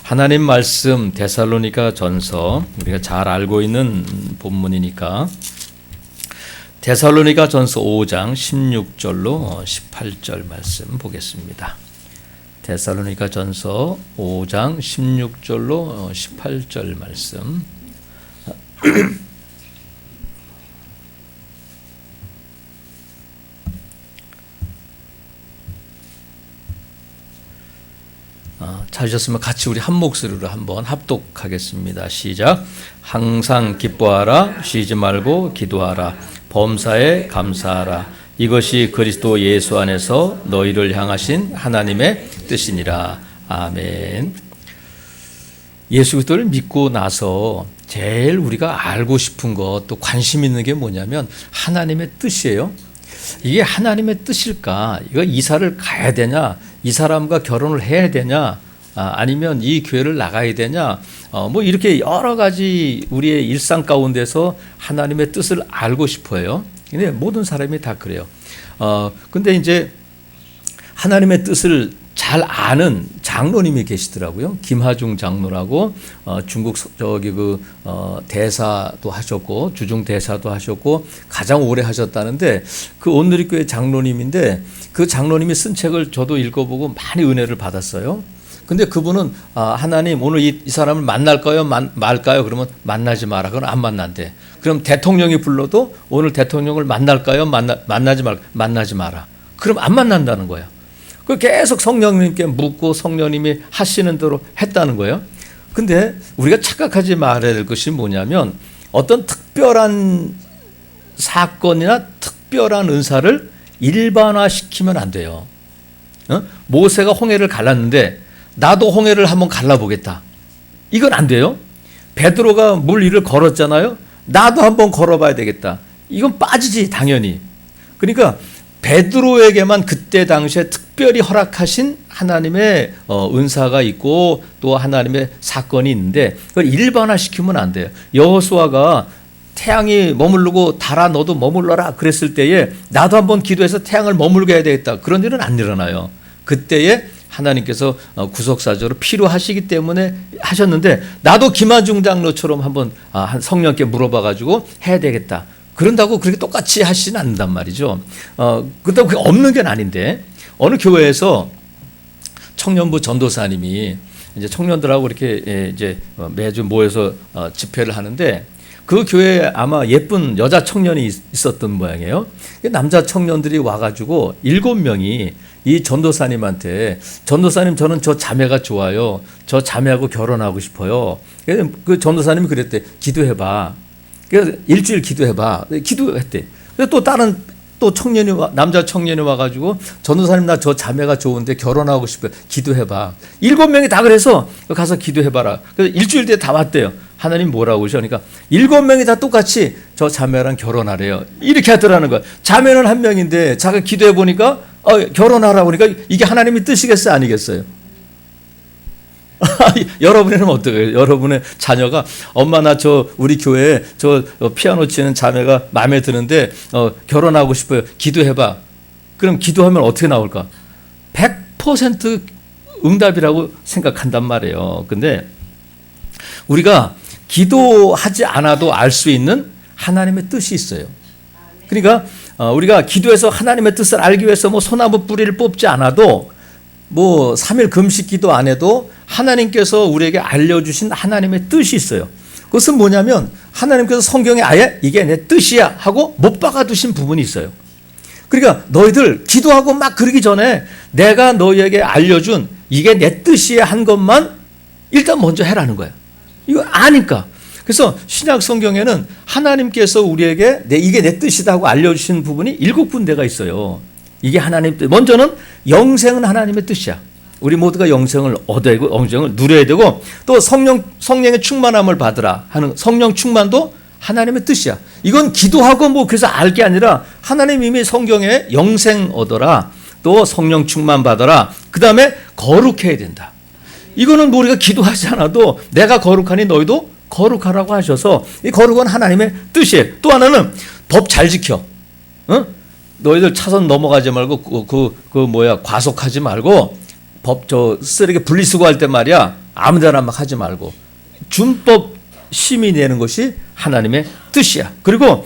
하나님 말씀 데살로니가 전서, 우리가 잘 알고 있는 본문이니까 데살로니가 전서 5장 16절로 18절 말씀 보겠습니다. 데살로니가 전서 5장 16절로 18절 말씀. 찾으셨으면 같이 우리 한 목소리로 한번 합독하겠습니다. 시작. 항상 기뻐하라, 쉬지 말고 기도하라, 범사에 감사하라. 이것이 그리스도 예수 안에서 너희를 향하신 하나님의 뜻이니라. 아멘. 예수 그리스도를 믿고 나서 제일 우리가 알고 싶은 것, 또 관심 있는 게 뭐냐면 하나님의 뜻이에요. 이게 하나님의 뜻일까? 이거 이사를 가야 되냐? 이 사람과 결혼을 해야 되냐? 아니면 이 교회를 나가야 되냐? 뭐 이렇게 여러 가지 우리의 일상 가운데서 하나님의 뜻을 알고 싶어요. 근데 모든 사람이 다 그래요. 근데 이제 하나님의 뜻을 잘 아는 장로님이 계시더라고요. 김하중 장로라고 중국 대사도 하셨고 주중 대사도 하셨고 가장 오래 하셨다는데 그 온누리교회 장로님인데 그 장로님이 쓴 책을 저도 읽어보고 많이 은혜를 받았어요. 근데 그분은 하나님 오늘 이 사람을 만날까요? 말까요? 그러면 만나지 마라. 그건 안 만난대. 그럼 대통령이 불러도 오늘 대통령을 만날까요? 만나지 마라. 그럼 안 만난다는 거예요. 그 계속 성령님께 묻고 성령님이 하시는 대로 했다는 거예요. 근데 우리가 착각하지 말아야 될 것이 뭐냐면 어떤 특별한 사건이나 특별한 은사를 일반화시키면 안 돼요. 모세가 홍해를 갈랐는데 나도 홍해를 한번 갈라보겠다. 이건 안 돼요. 베드로가 물 위를 걸었잖아요. 나도 한번 걸어봐야 되겠다. 이건 빠지지 당연히. 그러니까 베드로에게만 그때 당시에 특별히 허락하신 하나님의 은사가 있고 또 하나님의 사건이 있는데 그걸 일반화시키면 안 돼요. 여호수아가 태양이 머무르고 달아 너도 머물러라 그랬을 때에 나도 한번 기도해서 태양을 머물게 해야 되겠다. 그런 일은 안 일어나요. 그때에 하나님께서 구속사적으로 필요하시기 때문에 하셨는데 나도 김하중 장로처럼 한번 성령께 물어봐가지고 해야 되겠다. 그런다고 그렇게 똑같이 하시진 않는단 말이죠. 그렇다고 그게 없는 게 아닌데 어느 교회에서 청년부 전도사님이 이제 청년들하고 이렇게 이제 매주 모여서 집회를 하는데 그 교회에 아마 예쁜 여자 청년이 있었던 모양이에요. 남자 청년들이 와가지고 7명이 이 전도사님한테 전도사님 저는 저 자매가 좋아요. 저 자매하고 결혼하고 싶어요. 그 전도사님이 그랬대. 기도해봐. 그래서 일주일 기도해봐. 기도했대. 또 다른 또 남자 청년이 와가지고 전도사님 나 저 자매가 좋은데 결혼하고 싶어요. 기도해봐. 7명이 다 그래서 가서 기도해봐라. 그래서 일주일 뒤에 다 왔대요. 하나님 뭐라고 하셔? 그러니까 7명이 다 똑같이 저 자매랑 결혼하래요. 이렇게 하더라는 거야. 자매는 한 명인데 자가 기도해 보니까 결혼하라고 그러니까 이게 하나님의 뜻이겠어요? 아니겠어요? 여러분에는 어떡해요? 여러분의 자녀가 엄마 나 우리 교회에 피아노 치는 자매가 마음에 드는데 결혼하고 싶어요. 기도해봐. 그럼 기도하면 어떻게 나올까? 100% 응답이라고 생각한단 말이에요. 근데 우리가 기도하지 않아도 알 수 있는 하나님의 뜻이 있어요. 그러니까 우리가 기도해서 하나님의 뜻을 알기 위해서 뭐 소나무 뿌리를 뽑지 않아도 뭐 3일 금식 기도 안 해도 하나님께서 우리에게 알려주신 하나님의 뜻이 있어요. 그것은 뭐냐면 하나님께서 성경에 아예 이게 내 뜻이야 하고 못 박아두신 부분이 있어요. 그러니까 너희들 기도하고 막 그러기 전에 내가 너희에게 알려준 이게 내 뜻이야 한 것만 일단 먼저 해라는 거예요. 이거 아니까. 그래서 신약 성경에는 하나님께서 우리에게 이게 내 뜻이다 하고 알려주신 부분이 7군데가 있어요. 이게 하나님 뜻. 먼저는 영생은 하나님의 뜻이야. 우리 모두가 영생을 얻어야 되고 영생을 누려야 되고 또 성령의 충만함을 받으라 하는 성령 충만도 하나님의 뜻이야. 이건 기도하고 뭐 그래서 알 게 아니라 하나님 이미 성경에 영생 얻어라 또 성령 충만 받아라 그 다음에 거룩해야 된다. 이거는 뭐 우리가 기도하지 않아도 내가 거룩하니 너희도 거룩하라고 하셔서 이 거룩은 하나님의 뜻이에요. 또 하나는 법 잘 지켜. 너희들 차선 넘어가지 말고 과속하지 말고 쓰레기 분리수거할 때 말이야. 아무데나 막 하지 말고 준법 심히 내는 것이 하나님의 뜻이야. 그리고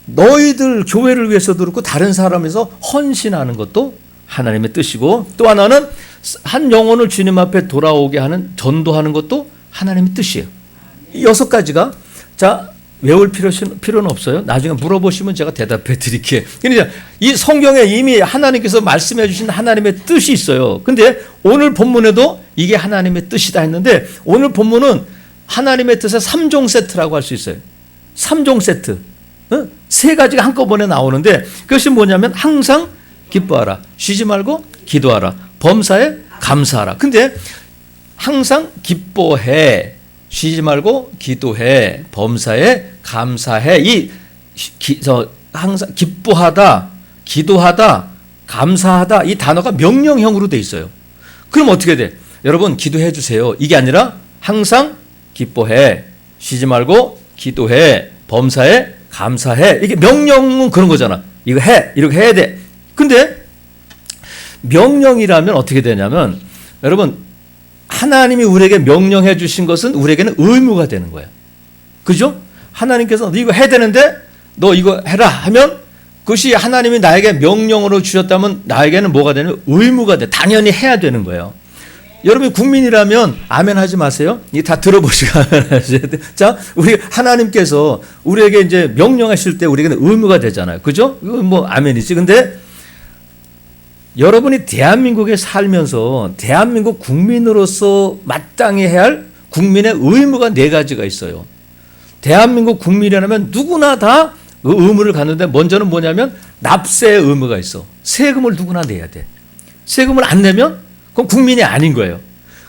너희들 교회를 위해서도 그렇고 다른 사람에서 헌신하는 것도 하나님의 뜻이고, 또 하나는 한 영혼을 주님 앞에 돌아오게 하는 전도하는 것도 하나님의 뜻이에요. 이 6가지가 자 외울 필요는 없어요. 나중에 물어보시면 제가 대답해 드릴게요. 그러니까 이 성경에 이미 하나님께서 말씀해 주신 하나님의 뜻이 있어요. 근데 오늘 본문에도 이게 하나님의 뜻이다 했는데, 오늘 본문은 하나님의 뜻의 3종 세트라고 할 수 있어요. 3종 세트. 3가지가 한꺼번에 나오는데, 그것이 뭐냐면 항상 기뻐하라, 쉬지 말고 기도하라, 범사에 감사하라. 근데 항상 기뻐해, 쉬지 말고 기도해, 범사에 감사해. 항상 기뻐하다, 기도하다, 감사하다, 이 단어가 명령형으로 돼 있어요. 그럼 어떻게 돼? 여러분 기도해 주세요. 이게 아니라 항상 기뻐해, 쉬지 말고 기도해, 범사에 감사해. 이게 명령은 그런 거잖아. 이거 해, 이렇게 해야 돼. 근데 명령이라면 어떻게 되냐면, 여러분 하나님이 우리에게 명령해 주신 것은 우리에게는 의무가 되는 거예요. 그죠? 하나님께서 너 이거 해야 되는데 너 이거 해라 하면, 그것이 하나님이 나에게 명령으로 주셨다면 나에게는 뭐가 되냐면 의무가 돼. 당연히 해야 되는 거예요. 여러분이 국민이라면 아멘 하지 마세요. 이게 다 들어보시고 아멘 하셔야 돼. 자, 우리 하나님께서 우리에게 이제 명령하실 때 우리에게는 의무가 되잖아요. 그죠? 이거 뭐 아멘이지. 근데 여러분이 대한민국에 살면서 대한민국 국민으로서 마땅히 해야 할 국민의 의무가 4가지가 있어요. 대한민국 국민이라면 누구나 다 그 의무를 갖는데, 먼저는 뭐냐면 납세의 의무가 있어. 세금을 누구나 내야 돼. 세금을 안 내면 그건 국민이 아닌 거예요.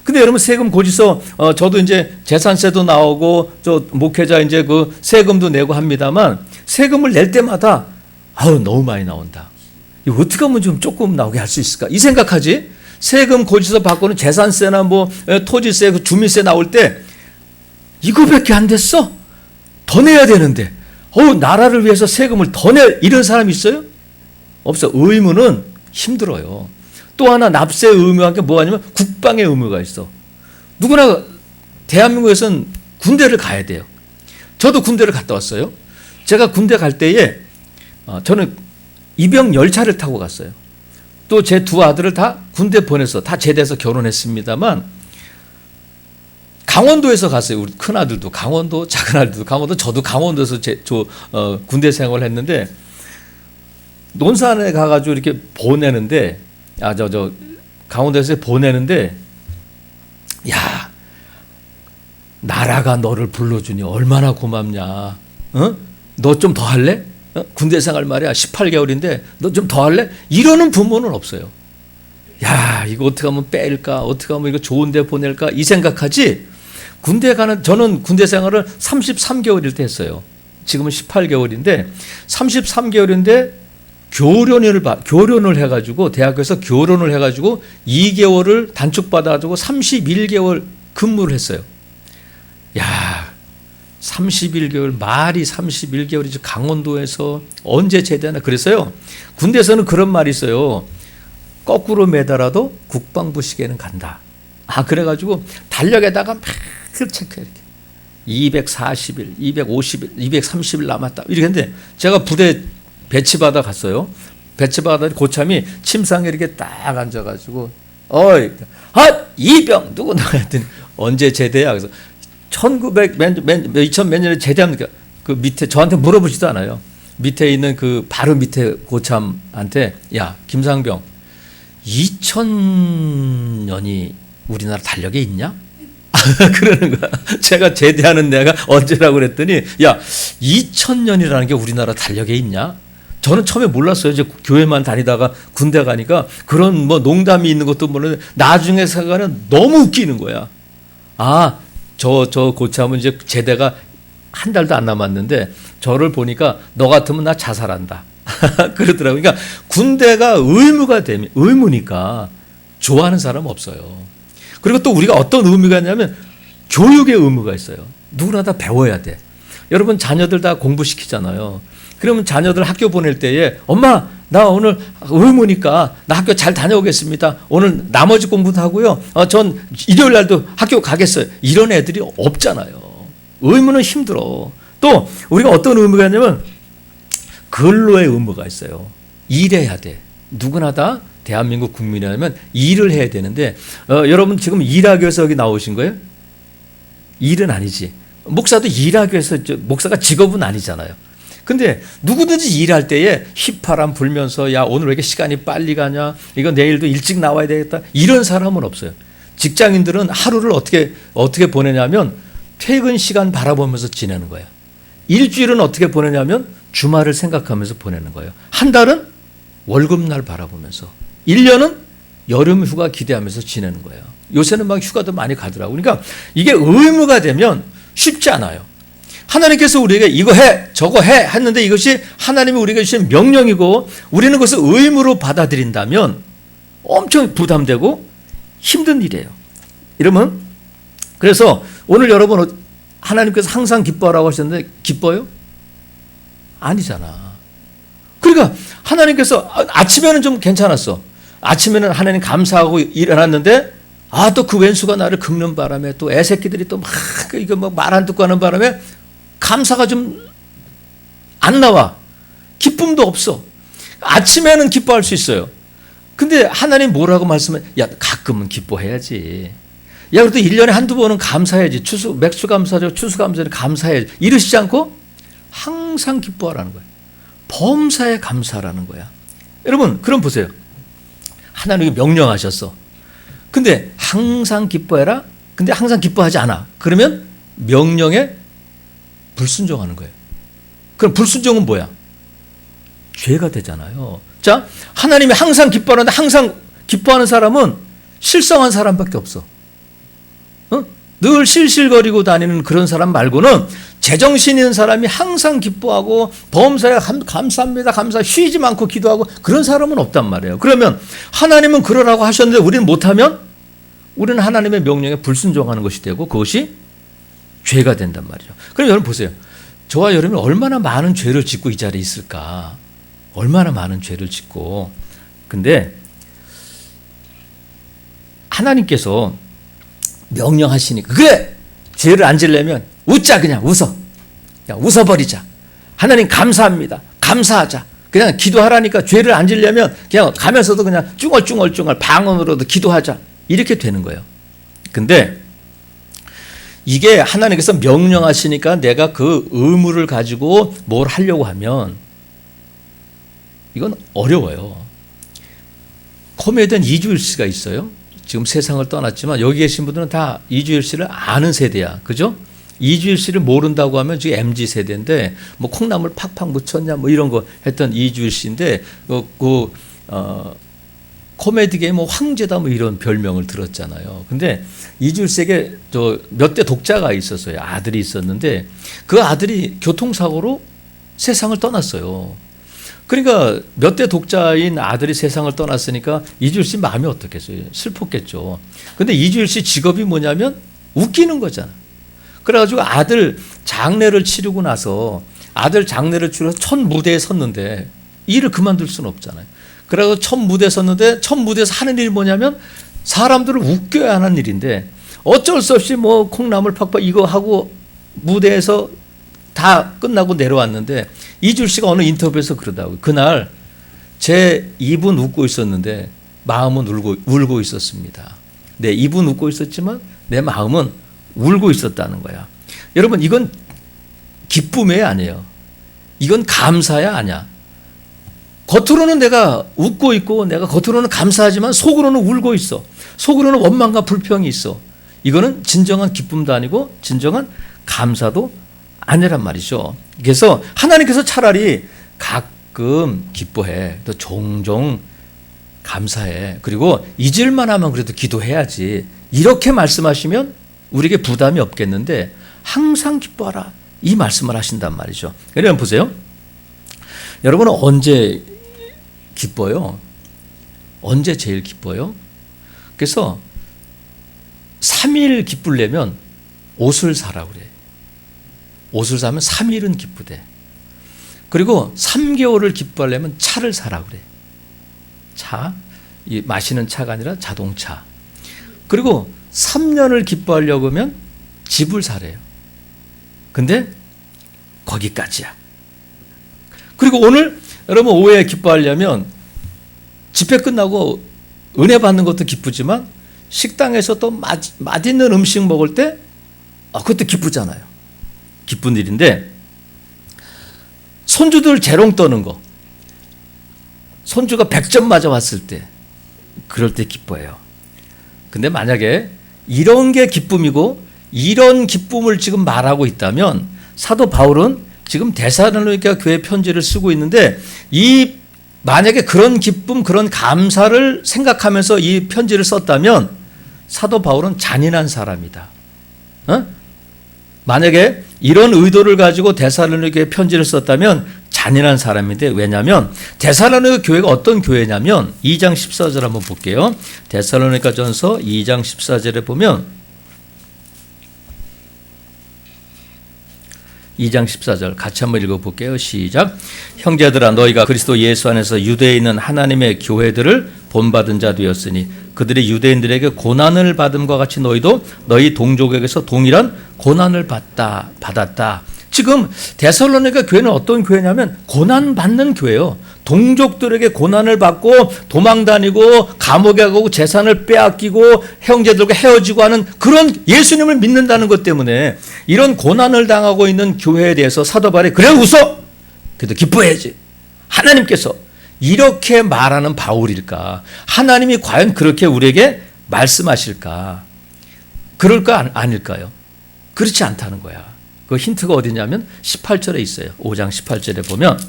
근데 여러분 세금 고지서, 저도 이제 재산세도 나오고 저 목회자 이제 그 세금도 내고 합니다만, 세금을 낼 때마다 너무 많이 나온다. 이거 어떻게 하면 좀 조금 나오게 할 수 있을까? 이 생각하지. 세금 고지서 받고는 재산세나 뭐 토지세, 그 주민세 나올 때 이거밖에 안 됐어? 더 내야 되는데. 나라를 위해서 세금을 더 이런 사람이 있어요? 없어. 의무는 힘들어요. 또 하나 납세의 의무한 게 뭐냐면 국방의 의무가 있어. 누구나 대한민국에서는 군대를 가야 돼요. 저도 군대를 갔다 왔어요. 제가 군대 갈 때에 저는 입영 열차를 타고 갔어요. 또 제 2 아들을 다 군대 보내서 다 제대해서 결혼했습니다만, 강원도에서 갔어요. 우리 큰 아들도 강원도, 작은 아들도 강원도, 저도 강원도에서 군대 생활을 했는데, 논산에 가가지고 이렇게 보내는데, 강원도에서 보내는데, 야, 나라가 너를 불러주니 얼마나 고맙냐. 너 좀 더 할래? 군대 생활 말이야 18개월인데 너 좀 더 할래? 이러는 부모는 없어요. 야, 이거 어떻게 하면 뺄까? 어떻게 하면 이거 좋은 데 보낼까? 이 생각하지. 저는 군대 생활을 33개월일 때 했어요. 지금은 18개월인데 33개월인데 교련을 해가지고, 대학교에서 교련을 해가지고 2개월을 단축받아가지고 31개월 근무를 했어요. 야, 31개월, 말이 31개월이지. 강원도에서 언제 제대하나. 그래서요, 군대에서는 그런 말이 있어요. 거꾸로 매달아도 국방부 시계는 간다. 그래가지고 달력에다가 막 체크해. 이렇게 240일, 250일, 230일 남았다. 이렇게 했는데, 제가 부대 배치받아 갔어요. 배치받아 고참이 침상에 이렇게 딱 앉아가지고, 이병 누구 나갔더니 언제 제대야? 그래서 2000 몇 년에 제대합니까? 그 밑에 저한테 물어보지도 않아요. 밑에 있는 그 바로 밑에 고참한테, 야, 김상병, 2000년이 우리나라 달력에 있냐? 그러는 거야. 제가 제대하는 내가 언제라고 그랬더니, 야, 2000년이라는 게 우리나라 달력에 있냐? 저는 처음에 몰랐어요. 이제 교회만 다니다가 군대 가니까 그런 뭐 농담이 있는 것도 모르는데, 나중에 생각하면 너무 웃기는 거야. 저 고참은 이제 제대가 한 달도 안 남았는데, 저를 보니까 너 같으면 나 자살한다. 그러더라고요. 그러니까 군대가 의무니까 좋아하는 사람 없어요. 그리고 또 우리가 어떤 의무가 있냐면 교육의 의무가 있어요. 누구나 다 배워야 돼. 여러분 자녀들 다 공부시키잖아요. 그러면 자녀들 학교 보낼 때에 엄마 나 오늘 의무니까 나 학교 잘 다녀오겠습니다. 오늘 나머지 공부도 하고요. 전 일요일 날도 학교 가겠어요. 이런 애들이 없잖아요. 의무는 힘들어. 또 우리가 어떤 의무가 있냐면 근로의 의무가 있어요. 일해야 돼. 누구나 다 대한민국 국민이라면 일을 해야 되는데 여러분 지금 일하기 위해서 여기 나오신 거예요? 일은 아니지. 목사도 일하기 위해서 목사가 직업은 아니잖아요. 근데 누구든지 일할 때에 휘파람 불면서 야 오늘 왜 이렇게 시간이 빨리 가냐, 이거 내일도 일찍 나와야 되겠다, 이런 사람은 없어요. 직장인들은 하루를 어떻게 보내냐면 퇴근 시간 바라보면서 지내는 거예요. 일주일은 어떻게 보내냐면 주말을 생각하면서 보내는 거예요. 한 달은 월급날 바라보면서, 1년은 여름 휴가 기대하면서 지내는 거예요. 요새는 막 휴가도 많이 가더라고요. 그러니까 이게 의무가 되면 쉽지 않아요. 하나님께서 우리에게 이거 해, 저거 해 했는데 이것이 하나님이 우리에게 주신 명령이고 우리는 그것을 의무로 받아들인다면 엄청 부담되고 힘든 일이에요. 이러면 그래서 오늘 여러분 하나님께서 항상 기뻐하라고 하셨는데 기뻐요? 아니잖아. 그러니까 하나님께서 아침에는 좀 괜찮았어. 아침에는 하나님 감사하고 일어났는데 또 그 왼수가 나를 긁는 바람에 또 애새끼들이 또 막 이거 막 말 안 듣고 하는 바람에 감사가 좀 안 나와. 기쁨도 없어. 아침에는 기뻐할 수 있어요. 근데 하나님 뭐라고 말씀해? 야, 가끔은 기뻐해야지. 야, 그래도 1년에 한두 번은 감사해야지. 맥주 감사죠. 추수 감사죠. 감사해야지. 이러시지 않고 항상 기뻐하라는 거예요. 범사에 감사라는 거야. 여러분, 그럼 보세요. 하나님이 명령하셨어. 근데 항상 기뻐해라. 근데 항상 기뻐하지 않아. 그러면 명령에 불순종하는 거예요. 그럼 불순종은 뭐야? 죄가 되잖아요. 자, 하나님이 항상 기뻐하는데 항상 기뻐하는 사람은 실성한 사람밖에 없어. 늘 실실거리고 다니는 그런 사람 말고는 제정신 있는 사람이 항상 기뻐하고 범사에 감사합니다, 감사, 쉬지 않고 기도하고 그런 사람은 없단 말이에요. 그러면 하나님은 그러라고 하셨는데 우리는 못하면 우리는 하나님의 명령에 불순종하는 것이 되고 그것이 죄가 된단 말이죠. 그럼 여러분 보세요. 저와 여러분이 얼마나 많은 죄를 짓고 이 자리에 있을까? 얼마나 많은 죄를 짓고. 근데 하나님께서 명령하시니까 그래! 죄를 안 지려면 웃자. 그냥 웃어. 그냥 웃어버리자. 하나님 감사합니다. 감사하자. 그냥 기도하라니까 죄를 안 지려면 그냥 가면서도 그냥 쭝얼쭝얼 방언으로도 기도하자. 이렇게 되는 거예요. 근데 이게 하나님께서 명령하시니까 내가 그 의무를 가지고 뭘 하려고 하면 이건 어려워요. 코미디언 이주일 씨가 있어요. 지금 세상을 떠났지만 여기 계신 분들은 다 이주일 씨를 아는 세대야. 그죠? 이주일 씨를 모른다고 하면 지금 MZ 세대인데 뭐 콩나물 팍팍 묻혔냐 뭐 이런 거 했던 이주일 씨인데 코미디계의 뭐 황제다 뭐 이런 별명을 들었잖아요. 근데 이주일 씨에게 몇 대 독자가 있었어요. 아들이 있었는데 그 아들이 교통사고로 세상을 떠났어요. 그러니까 몇 대 독자인 아들이 세상을 떠났으니까 이주일 씨 마음이 어떻겠어요? 슬펐겠죠. 근데 이주일 씨 직업이 뭐냐면 웃기는 거잖아. 그래가지고 아들 장례를 치르고 나서 아들 장례를 치러서 첫 무대에 섰는데 일을 그만둘 수는 없잖아요. 그래서 첫 무대에 섰는데 첫 무대에서 하는 일이 뭐냐면 사람들을 웃겨야 하는 일인데 어쩔 수 없이 뭐 콩나물 팍팍 이거 하고 무대에서 다 끝나고 내려왔는데 이주일 씨가 어느 인터뷰에서 그러더라고요. 그날 제 입은 웃고 있었는데 마음은 울고 있었습니다. 내 입은 웃고 있었지만 내 마음은 울고 있었다는 거야. 여러분 이건 기쁨이 아니에요. 이건 감사야 아니야. 겉으로는 내가 웃고 있고 내가 겉으로는 감사하지만 속으로는 울고 있어. 속으로는 원망과 불평이 있어. 이거는 진정한 기쁨도 아니고 진정한 감사도 아니란 말이죠. 그래서 하나님께서 차라리 가끔 기뻐해. 또 종종 감사해. 그리고 잊을만 하면 그래도 기도해야지. 이렇게 말씀하시면 우리에게 부담이 없겠는데 항상 기뻐하라. 이 말씀을 하신단 말이죠. 여러분 보세요. 여러분은 언제 기뻐요? 언제 제일 기뻐요? 그래서 3일 기쁘려면 옷을 사라고 그래. 옷을 사면 3일은 기쁘대. 그리고 3개월을 기뻐하려면 차를 사라 그래. 차, 이 마시는 차가 아니라 자동차. 그리고 3년을 기뻐하려고 하면 집을 사래요. 근데 거기까지야. 그리고 오늘 여러분 오후에 기뻐하려면 집회 끝나고 은혜 받는 것도 기쁘지만 식당에서 또 맛있는 음식 먹을 때 그것도 기쁘잖아요. 기쁜 일인데 손주들 재롱 떠는 거, 손주가 100점 맞아왔을 때 그럴 때 기뻐해요. 근데 만약에 이런 게 기쁨이고 이런 기쁨을 지금 말하고 있다면 사도 바울은 지금 데살로니가 교회 편지를 쓰고 있는데 만약에 그런 기쁨, 그런 감사를 생각하면서 이 편지를 썼다면 사도 바울은 잔인한 사람이다. 만약에 이런 의도를 가지고 데살로니가에 편지를 썼다면 잔인한 사람인데, 왜냐하면 데살로니가 교회가 어떤 교회냐면 2장 14절 한번 볼게요. 데살로니가 전서 2장 14절에 보면 2장 14절 같이 한번 읽어볼게요. 시작. 형제들아, 너희가 그리스도 예수 안에서 유대에 있는 하나님의 교회들을 본받은 자 되었으니 그들이 유대인들에게 고난을 받음과 같이 너희도 너희 동족에게서 동일한 고난을 받았다. 지금 데살로니가 교회는 어떤 교회냐면 고난받는 교회예요. 동족들에게 고난을 받고 도망다니고 감옥에 가고 재산을 빼앗기고 형제들과 헤어지고 하는 그런 예수님을 믿는다는 것 때문에 이런 고난을 당하고 있는 교회에 대해서 사도 바울이 그래 웃어! 그래도 기뻐해야지. 하나님께서 이렇게 말하는 바울일까? 하나님이 과연 그렇게 우리에게 말씀하실까? 그럴까 아닐까요? 그렇지 않다는 거야. 그 힌트가 어디냐면 18절에 있어요. 5장 18절에 보면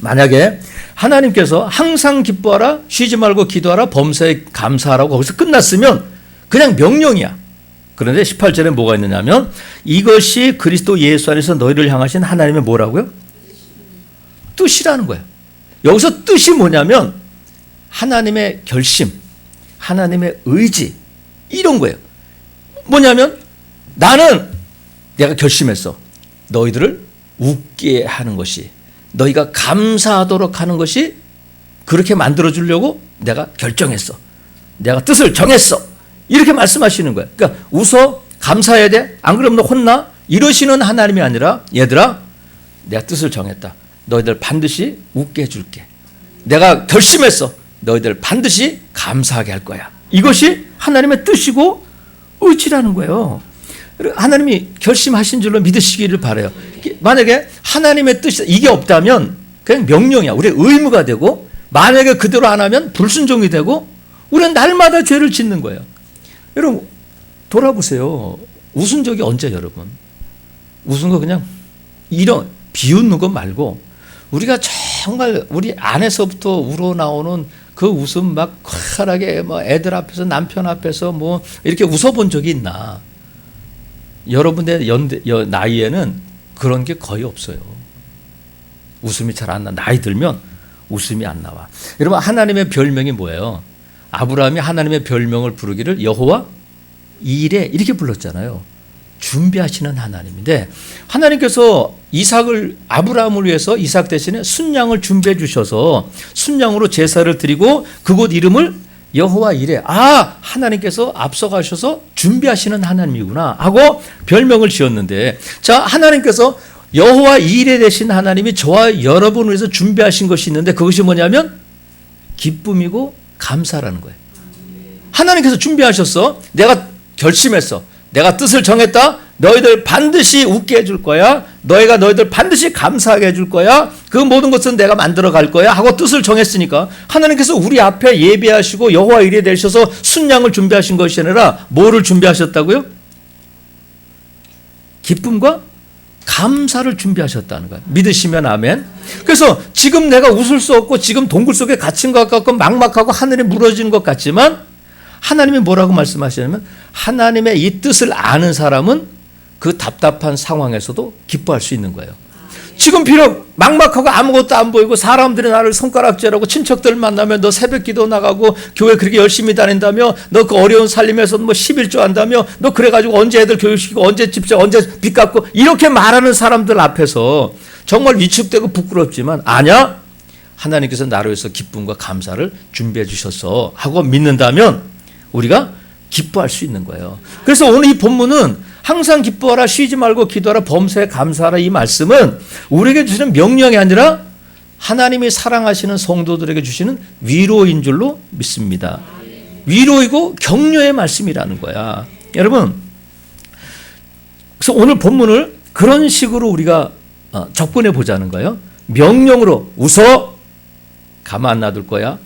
만약에 하나님께서 항상 기뻐하라, 쉬지 말고 기도하라, 범사에 감사하라고 거기서 끝났으면 그냥 명령이야. 그런데 18절에 뭐가 있느냐면 이것이 그리스도 예수 안에서 너희를 향하신 하나님의 뭐라고요? 뜻이라는 거예요. 여기서 뜻이 뭐냐면 하나님의 결심, 하나님의 의지, 이런 거예요. 뭐냐면 나는 내가 결심했어. 너희들을 웃게 하는 것이, 너희가 감사하도록 하는 것이 그렇게 만들어주려고 내가 결정했어. 내가 뜻을 정했어. 이렇게 말씀하시는 거예요. 그러니까 웃어, 감사해야 돼. 안 그러면 너 혼나. 이러시는 하나님이 아니라 얘들아, 내가 뜻을 정했다. 너희들 반드시 웃게 해줄게. 내가 결심했어. 너희들 반드시 감사하게 할 거야. 이것이 하나님의 뜻이고 의지라는 거예요. 하나님이 결심하신 줄로 믿으시기를 바라요. 만약에 하나님의 뜻이 이게 없다면 그냥 명령이야. 우리의 의무가 되고, 만약에 그대로 안 하면 불순종이 되고, 우리는 날마다 죄를 짓는 거예요. 여러분 돌아보세요. 웃은 적이 언제 여러분? 웃은 거 그냥 이런 비웃는 거 말고 우리가 정말 우리 안에서부터 우러나오는 그 웃음 막 쾌활하게 뭐 애들 앞에서 남편 앞에서 뭐 이렇게 웃어본 적이 있나? 여러분의 나이에는 그런 게 거의 없어요. 웃음이 잘 안 나. 나이 들면 웃음이 안 나와. 여러분 하나님의 별명이 뭐예요? 아브라함이 하나님의 별명을 부르기를 여호와 이레 이렇게 불렀잖아요. 준비하시는 하나님인데, 하나님께서 이삭을, 아브라함을 위해서 이삭 대신에 순양을 준비해 주셔서 순양으로 제사를 드리고 그곳 이름을 여호와 이레, 하나님께서 앞서가셔서 준비하시는 하나님이구나 하고 별명을 지었는데, 자, 하나님께서 여호와 이레 되신 하나님이 저와 여러분을 위해서 준비하신 것이 있는데 그것이 뭐냐면 기쁨이고 감사라는 거예요. 하나님께서 준비하셨어. 내가 결심했어. 내가 뜻을 정했다. 너희들 반드시 웃게 해줄 거야. 너희들 반드시 감사하게 해줄 거야. 그 모든 것은 내가 만들어 갈 거야 하고 뜻을 정했으니까 하나님께서 우리 앞에 예배하시고 여호와 이레 되셔서 순양을 준비하신 것이 아니라 뭐를 준비하셨다고요? 기쁨과 감사를 준비하셨다는 거예요. 믿으시면 아멘. 그래서 지금 내가 웃을 수 없고 지금 동굴 속에 갇힌 것 같고 막막하고 하늘이 무너지는 것 같지만 하나님이 뭐라고 말씀하시냐면 하나님의 이 뜻을 아는 사람은 그 답답한 상황에서도 기뻐할 수 있는 거예요. 지금 비록 막막하고 아무것도 안 보이고 사람들이 나를 손가락질하고 친척들 만나면 너 새벽 기도 나가고 교회 그렇게 열심히 다닌다며, 너 그 어려운 살림에서 뭐 11조 한다며, 너 그래가지고 언제 애들 교육시키고 언제 집세 언제 빚 갚고 이렇게 말하는 사람들 앞에서 정말 위축되고 부끄럽지만 아니야. 하나님께서 나를 위해서 기쁨과 감사를 준비해 주셔서 하고 믿는다면 우리가 기뻐할 수 있는 거예요. 그래서 오늘 이 본문은 항상 기뻐하라, 쉬지 말고 기도하라, 범사에 감사하라, 이 말씀은 우리에게 주시는 명령이 아니라 하나님이 사랑하시는 성도들에게 주시는 위로인 줄로 믿습니다. 위로이고 격려의 말씀이라는 거야. 여러분, 그래서 오늘 본문을 그런 식으로 우리가 접근해 보자는 거예요. 명령으로 웃어, 가만 안 놔둘 거야.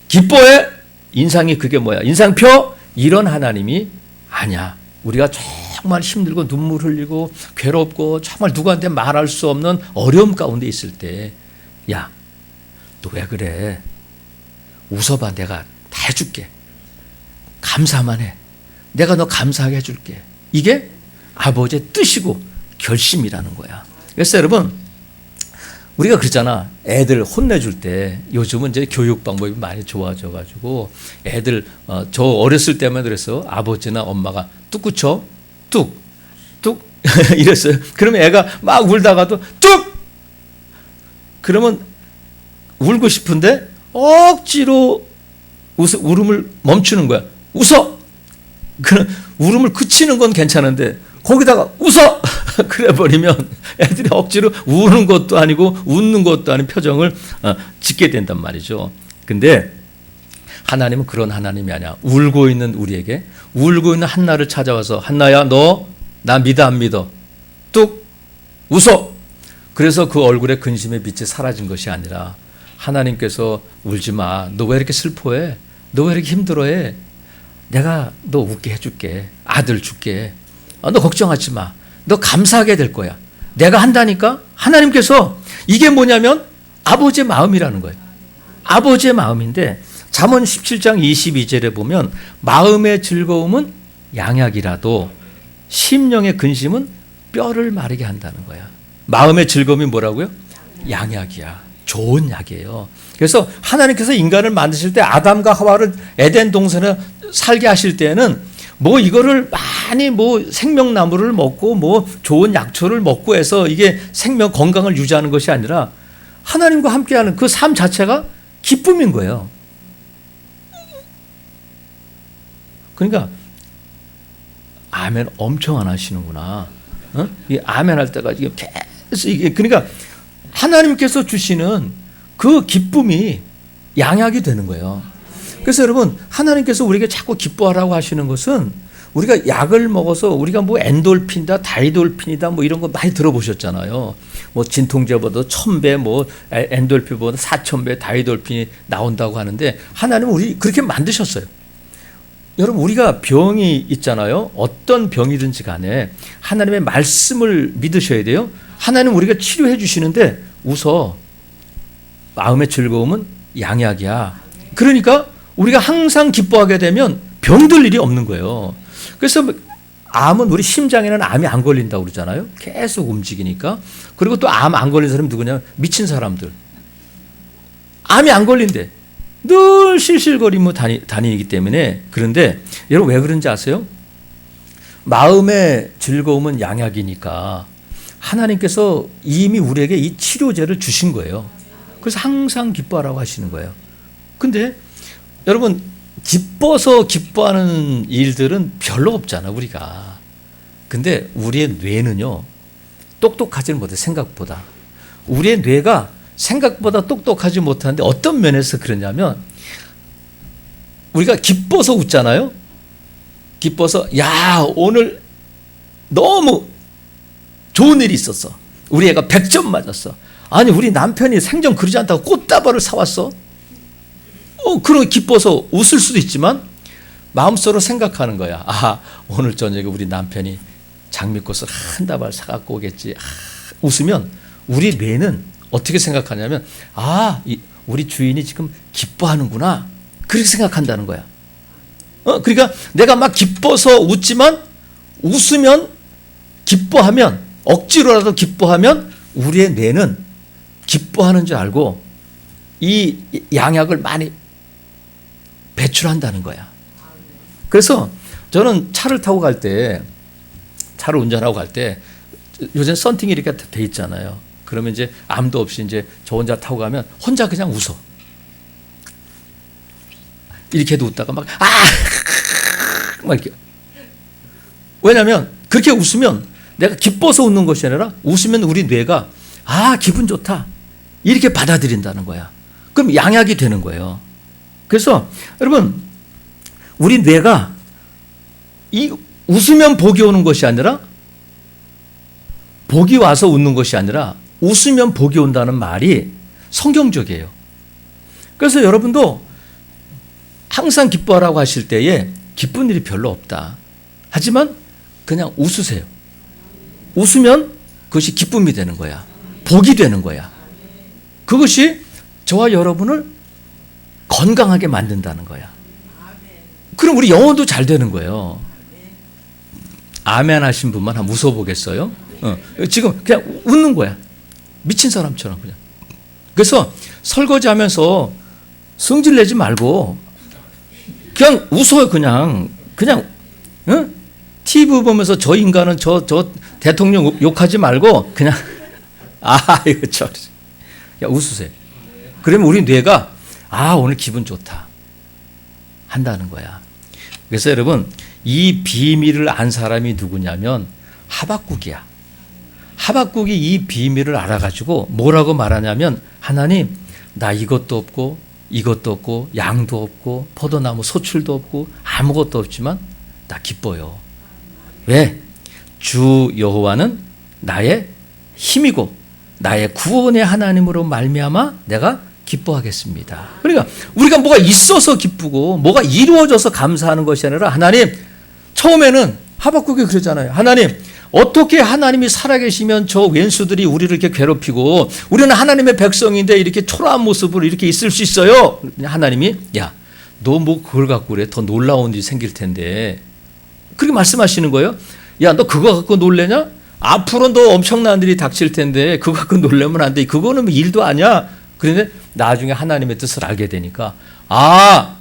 기뻐해, 인상이 그게 뭐야? 인상표? 이런 하나님이 아니야. 우리가 정말 힘들고 눈물 흘리고 괴롭고 정말 누구한테 말할 수 없는 어려움 가운데 있을 때, 야, 너 왜 그래? 웃어봐. 내가 다 해줄게. 감사만 해. 내가 너 감사하게 해줄게. 이게 아버지의 뜻이고 결심이라는 거야. 그래서 여러분, 우리가 그러잖아. 애들 혼내줄 때 요즘은 이제 교육 방법이 많이 좋아져가지고 애들 저 어렸을 때만 그랬어. 아버지나 엄마가 뚝 그쳐, 뚝 이랬어요. 그러면 애가 막 울다가도 뚝. 그러면 울고 싶은데 억지로 울음을 멈추는 거야. 웃어. 그럼 울음을 그치는 건 괜찮은데 거기다가 웃어! 그래버리면 애들이 억지로 우는 것도 아니고 웃는 것도 아닌 표정을 짓게 된단 말이죠. 근데 하나님은 그런 하나님이 아니야. 울고 있는 우리에게, 울고 있는 한나를 찾아와서 한나야, 너 나 믿어 안 믿어? 뚝 웃어. 그래서 그 얼굴에 근심의 빛이 사라진 것이 아니라 하나님께서 울지 마. 너 왜 이렇게 슬퍼해? 너 왜 이렇게 힘들어해? 내가 너 웃게 해줄게. 아들 줄게. 너 걱정하지 마. 너 감사하게 될 거야. 내가 한다니까. 하나님께서 이게 뭐냐면 아버지의 마음이라는 거예요. 아버지의 마음인데 잠언 17장 22절에 보면 마음의 즐거움은 양약이라도 심령의 근심은 뼈를 마르게 한다는 거야. 마음의 즐거움이 뭐라고요? 양약이야. 좋은 약이에요. 그래서 하나님께서 인간을 만드실 때 아담과 하와를 에덴 동산에 살게 하실 때에는 뭐 이거를 많이 뭐 생명나무를 먹고 뭐 좋은 약초를 먹고 해서 이게 생명 건강을 유지하는 것이 아니라 하나님과 함께하는 그 삶 자체가 기쁨인 거예요. 그러니까 아멘 엄청 안 하시는구나. 이 아멘 할 때가 이게 계속 이게 그러니까 하나님께서 주시는 그 기쁨이 양약이 되는 거예요. 그래서 여러분, 하나님께서 우리에게 자꾸 기뻐하라고 하시는 것은 우리가 약을 먹어서 우리가 뭐 엔돌핀이다, 다이돌핀이다 뭐 이런 거 많이 들어보셨잖아요. 뭐 진통제보다 1000배, 뭐 엔돌핀보다 4000배 다이돌핀이 나온다고 하는데 하나님은 우리 그렇게 만드셨어요. 여러분, 우리가 병이 있잖아요. 어떤 병이든지 간에 하나님의 말씀을 믿으셔야 돼요. 하나님 우리가 치료해 주시는데 웃어. 마음의 즐거움은 양약이야. 그러니까 우리가 항상 기뻐하게 되면 병들 일이 없는 거예요. 그래서 암은 우리 심장에는 암이 안 걸린다고 그러잖아요. 계속 움직이니까. 그리고 또 암 안 걸린 사람이 누구냐? 미친 사람들. 암이 안 걸린대. 늘 실실거리며 다니기 때문에. 그런데 여러분 왜 그런지 아세요? 마음의 즐거움은 양약이니까 하나님께서 이미 우리에게 이 치료제를 주신 거예요. 그래서 항상 기뻐하라고 하시는 거예요. 근데 여러분, 기뻐서 기뻐하는 일들은 별로 없잖아, 우리가. 근데 우리의 뇌는요, 똑똑하지는 못해, 생각보다. 우리의 뇌가 생각보다 똑똑하지 못하는데 어떤 면에서 그러냐면, 우리가 기뻐서 웃잖아요? 기뻐서, 야, 오늘 너무 좋은 일이 있었어. 우리 애가 100점 맞았어. 아니, 우리 남편이 생전 그러지 않다고 꽃다발을 사왔어. 그럼 기뻐서 웃을 수도 있지만 마음속으로 생각하는 거야. 아, 오늘 저녁에 우리 남편이 장미꽃을 한 다발 사갖고 오겠지. 웃으면 우리 뇌는 어떻게 생각하냐면, 아, 우리 주인이 지금 기뻐하는구나. 그렇게 생각한다는 거야. 그러니까 내가 막 기뻐서 웃지만 웃으면, 기뻐하면, 억지로라도 기뻐하면 우리의 뇌는 기뻐하는 줄 알고 이 양약을 많이 배출한다는 거야. 그래서 저는 차를 타고 갈 때, 차를 운전하고 갈 때 요즘 썬팅이 이렇게 돼 있잖아요. 그러면 이제 아무도 없이 이제 저 혼자 타고 가면 혼자 그냥 웃어. 이렇게도 웃다가 막 이렇게. 왜냐면 그렇게 웃으면 내가 기뻐서 웃는 것이 아니라 웃으면 우리 뇌가 기분 좋다. 이렇게 받아들인다는 거야. 그럼 양약이 되는 거예요. 그래서 여러분, 우리 뇌가 이 웃으면 복이 오는 것이 아니라 복이 와서 웃는 것이 아니라 웃으면 복이 온다는 말이 성경적이에요. 그래서 여러분도 항상 기뻐하라고 하실 때에 기쁜 일이 별로 없다. 하지만 그냥 웃으세요. 웃으면 그것이 기쁨이 되는 거야. 복이 되는 거야. 그것이 저와 여러분을 건강하게 만든다는 거야. 그럼 우리 영혼도 잘 되는 거예요. 아멘 하신 분만 한번 웃어보겠어요? 지금 그냥 웃는 거야. 미친 사람처럼 그냥. 그래서 설거지하면서 성질 내지 말고 그냥 웃어요. 그냥 TV 보면서 저 인간은 저 대통령 욕하지 말고 그냥 이거 저 웃으세요. 그러면 우리 뇌가 오늘 기분 좋다 한다는 거야. 그래서 여러분, 이 비밀을 안 사람이 누구냐면 하박국이야. 하박국이 이 비밀을 알아가지고 뭐라고 말하냐면, 하나님, 나 이것도 없고 이것도 없고 양도 없고 포도나무 소출도 없고 아무것도 없지만 나 기뻐요. 왜? 주 여호와는 나의 힘이고 나의 구원의 하나님으로 말미암아 내가 기뻐하겠습니다. 그러니까 우리가 뭐가 있어서 기쁘고 뭐가 이루어져서 감사하는 것이 아니라, 하나님, 처음에는 하박국이 그러잖아요. 하나님, 어떻게 하나님이 살아계시면 저 왼수들이 우리를 이렇게 괴롭히고 우리는 하나님의 백성인데 이렇게 초라한 모습으로 이렇게 있을 수 있어요? 하나님이, 야, 너 뭐 그걸 갖고 그래? 더 놀라운 일이 생길 텐데. 그렇게 말씀하시는 거예요. 야, 너 그거 갖고 놀래냐? 앞으로 너 엄청난 일이 닥칠 텐데 그거 갖고 놀래면 안 돼. 그거는 뭐 일도 아니야. 그런데 나중에 하나님의 뜻을 알게 되니까,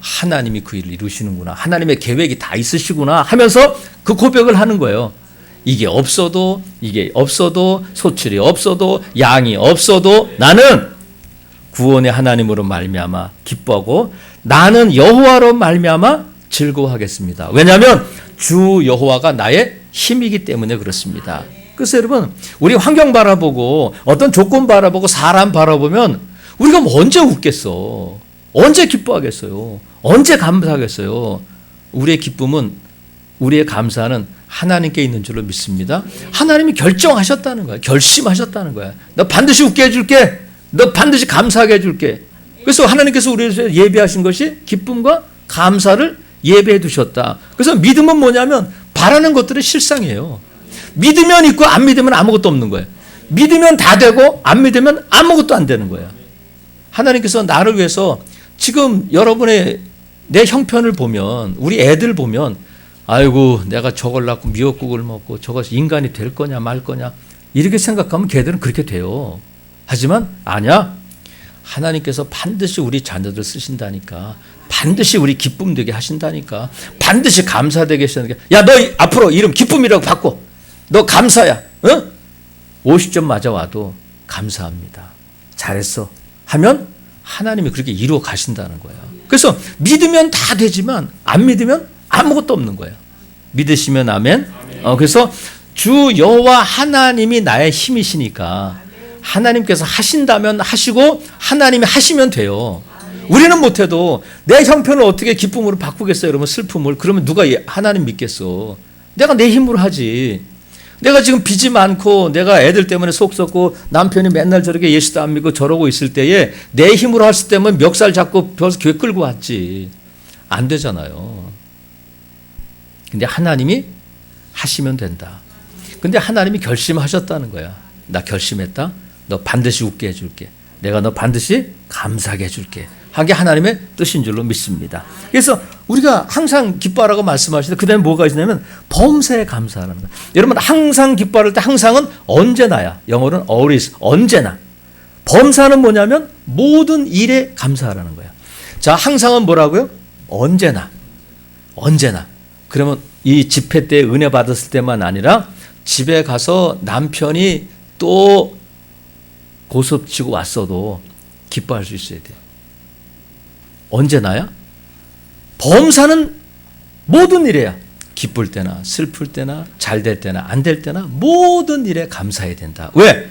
하나님이 그 일을 이루시는구나. 하나님의 계획이 다 있으시구나 하면서 그 고백을 하는 거예요. 이게 없어도 소출이 없어도 양이 없어도 나는 구원의 하나님으로 말미암아 기뻐하고 나는 여호와로 말미암아 즐거워하겠습니다. 왜냐하면 주 여호와가 나의 힘이기 때문에 그렇습니다. 그래서 여러분, 우리 환경 바라보고 어떤 조건 바라보고 사람 바라보면 우리가 뭐 언제 웃겠어? 언제 기뻐하겠어요? 언제 감사하겠어요? 우리의 기쁨은, 우리의 감사는 하나님께 있는 줄로 믿습니다. 하나님이 결정하셨다는 거야. 결심하셨다는 거야. 너 반드시 웃게 해줄게. 너 반드시 감사하게 해줄게. 그래서 하나님께서 우리에게 예배하신 것이 기쁨과 감사를 예배해 두셨다. 그래서 믿음은 뭐냐면 바라는 것들의 실상이에요. 믿으면 있고 안 믿으면 아무것도 없는 거예요. 믿으면 다 되고 안 믿으면 아무것도 안 되는 거예요. 하나님께서 나를 위해서 지금 여러분의 내 형편을 보면, 우리 애들 보면, 아이고 내가 저걸 낳고 미역국을 먹고 저것이 인간이 될 거냐 말 거냐 이렇게 생각하면 걔들은 그렇게 돼요. 하지만 아니야. 하나님께서 반드시 우리 자녀들 쓰신다니까. 반드시 우리 기쁨 되게 하신다니까. 반드시 감사되게 하신다니까. 야, 너 앞으로 이름 기쁨이라고 바꿔. 너 감사야. 50점 맞아 와도 감사합니다. 잘했어. 하면 하나님이 그렇게 이루어 가신다는 거예요. 그래서 믿으면 다 되지만 안 믿으면 아무것도 없는 거예요. 믿으시면 아멘. 그래서 주 여호와 하나님이 나의 힘이시니까 하나님께서 하신다면 하시고 하나님이 하시면 돼요. 우리는 못해도 내 형편을 어떻게 기쁨으로 바꾸겠어요? 여러분, 슬픔을. 그러면 누가 하나님 믿겠어? 내가 내 힘으로 하지. 내가 지금 빚이 많고 내가 애들 때문에 속 썩고 남편이 맨날 저렇게 예수도 안 믿고 저러고 있을 때에 내 힘으로 했을 때면 멱살 잡고 벌써 교회 끌고 왔지. 안 되잖아요. 근데 하나님이 하시면 된다. 근데 하나님이 결심하셨다는 거야. 나 결심했다. 너 반드시 웃게 해줄게. 내가 너 반드시 감사하게 해줄게. 하게 하나님의 뜻인 줄로 믿습니다. 그래서 우리가 항상 기뻐하라고 말씀하시는데 그 다음에 뭐가 있냐면 범사에 감사하는 거예요. 여러분, 항상 기뻐할 때 항상은 언제나야. 영어로는 always, 언제나. 범사는 뭐냐면 모든 일에 감사하라는 거예요. 자, 항상은 뭐라고요? 언제나. 언제나. 그러면 이 집회 때 은혜 받았을 때만 아니라 집에 가서 남편이 또 고섭치고 왔어도 기뻐할 수 있어야 돼. 언제나야? 범사는 모든 일에야 기쁠 때나 슬플 때나 잘 될 때나 안 될 때나 모든 일에 감사해야 된다. 왜?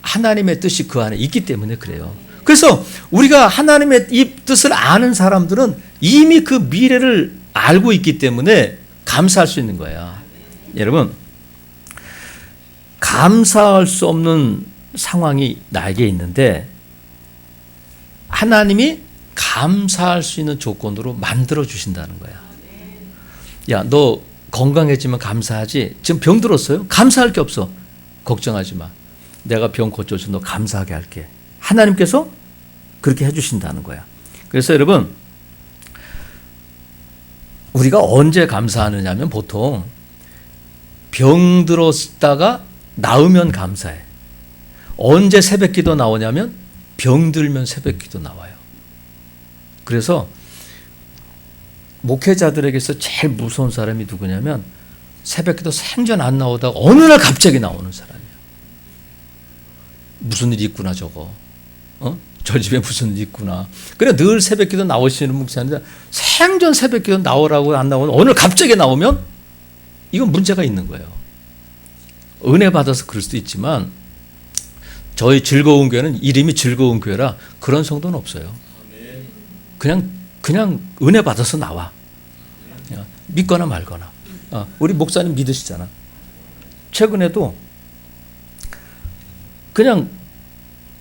하나님의 뜻이 그 안에 있기 때문에 그래요. 그래서 우리가 하나님의 이 뜻을 아는 사람들은 이미 그 미래를 알고 있기 때문에 감사할 수 있는 거야. 여러분, 감사할 수 없는 상황이 나에게 있는데 하나님이 감사할 수 있는 조건으로 만들어 주신다는 거야. 야, 너 건강해지면 감사하지? 지금 병 들었어요? 감사할 게 없어. 걱정하지 마. 내가 병 고쳐서 너 감사하게 할게. 하나님께서 그렇게 해주신다는 거야. 그래서 여러분, 우리가 언제 감사하느냐 하면 보통 병 들었다가 나으면 감사해. 언제 새벽기도 나오냐면 병 들면 새벽기도 나와요. 그래서 목회자들에게서 제일 무서운 사람이 누구냐면 새벽기도 생전 안 나오다가 어느 날 갑자기 나오는 사람이야. 무슨 일이 있구나 저거. 저 집에 무슨 일이 있구나. 그래 늘 새벽기도 나오시는 목사인데 생전 새벽기도 나오라고 안 나오는 오늘 갑자기 나오면 이건 문제가 있는 거예요. 은혜 받아서 그럴 수도 있지만 저희 즐거운 교회는 이름이 즐거운 교회라 그런 성도는 없어요. 그냥 은혜 받아서 나와. 믿거나 말거나. 우리 목사님 믿으시잖아. 최근에도 그냥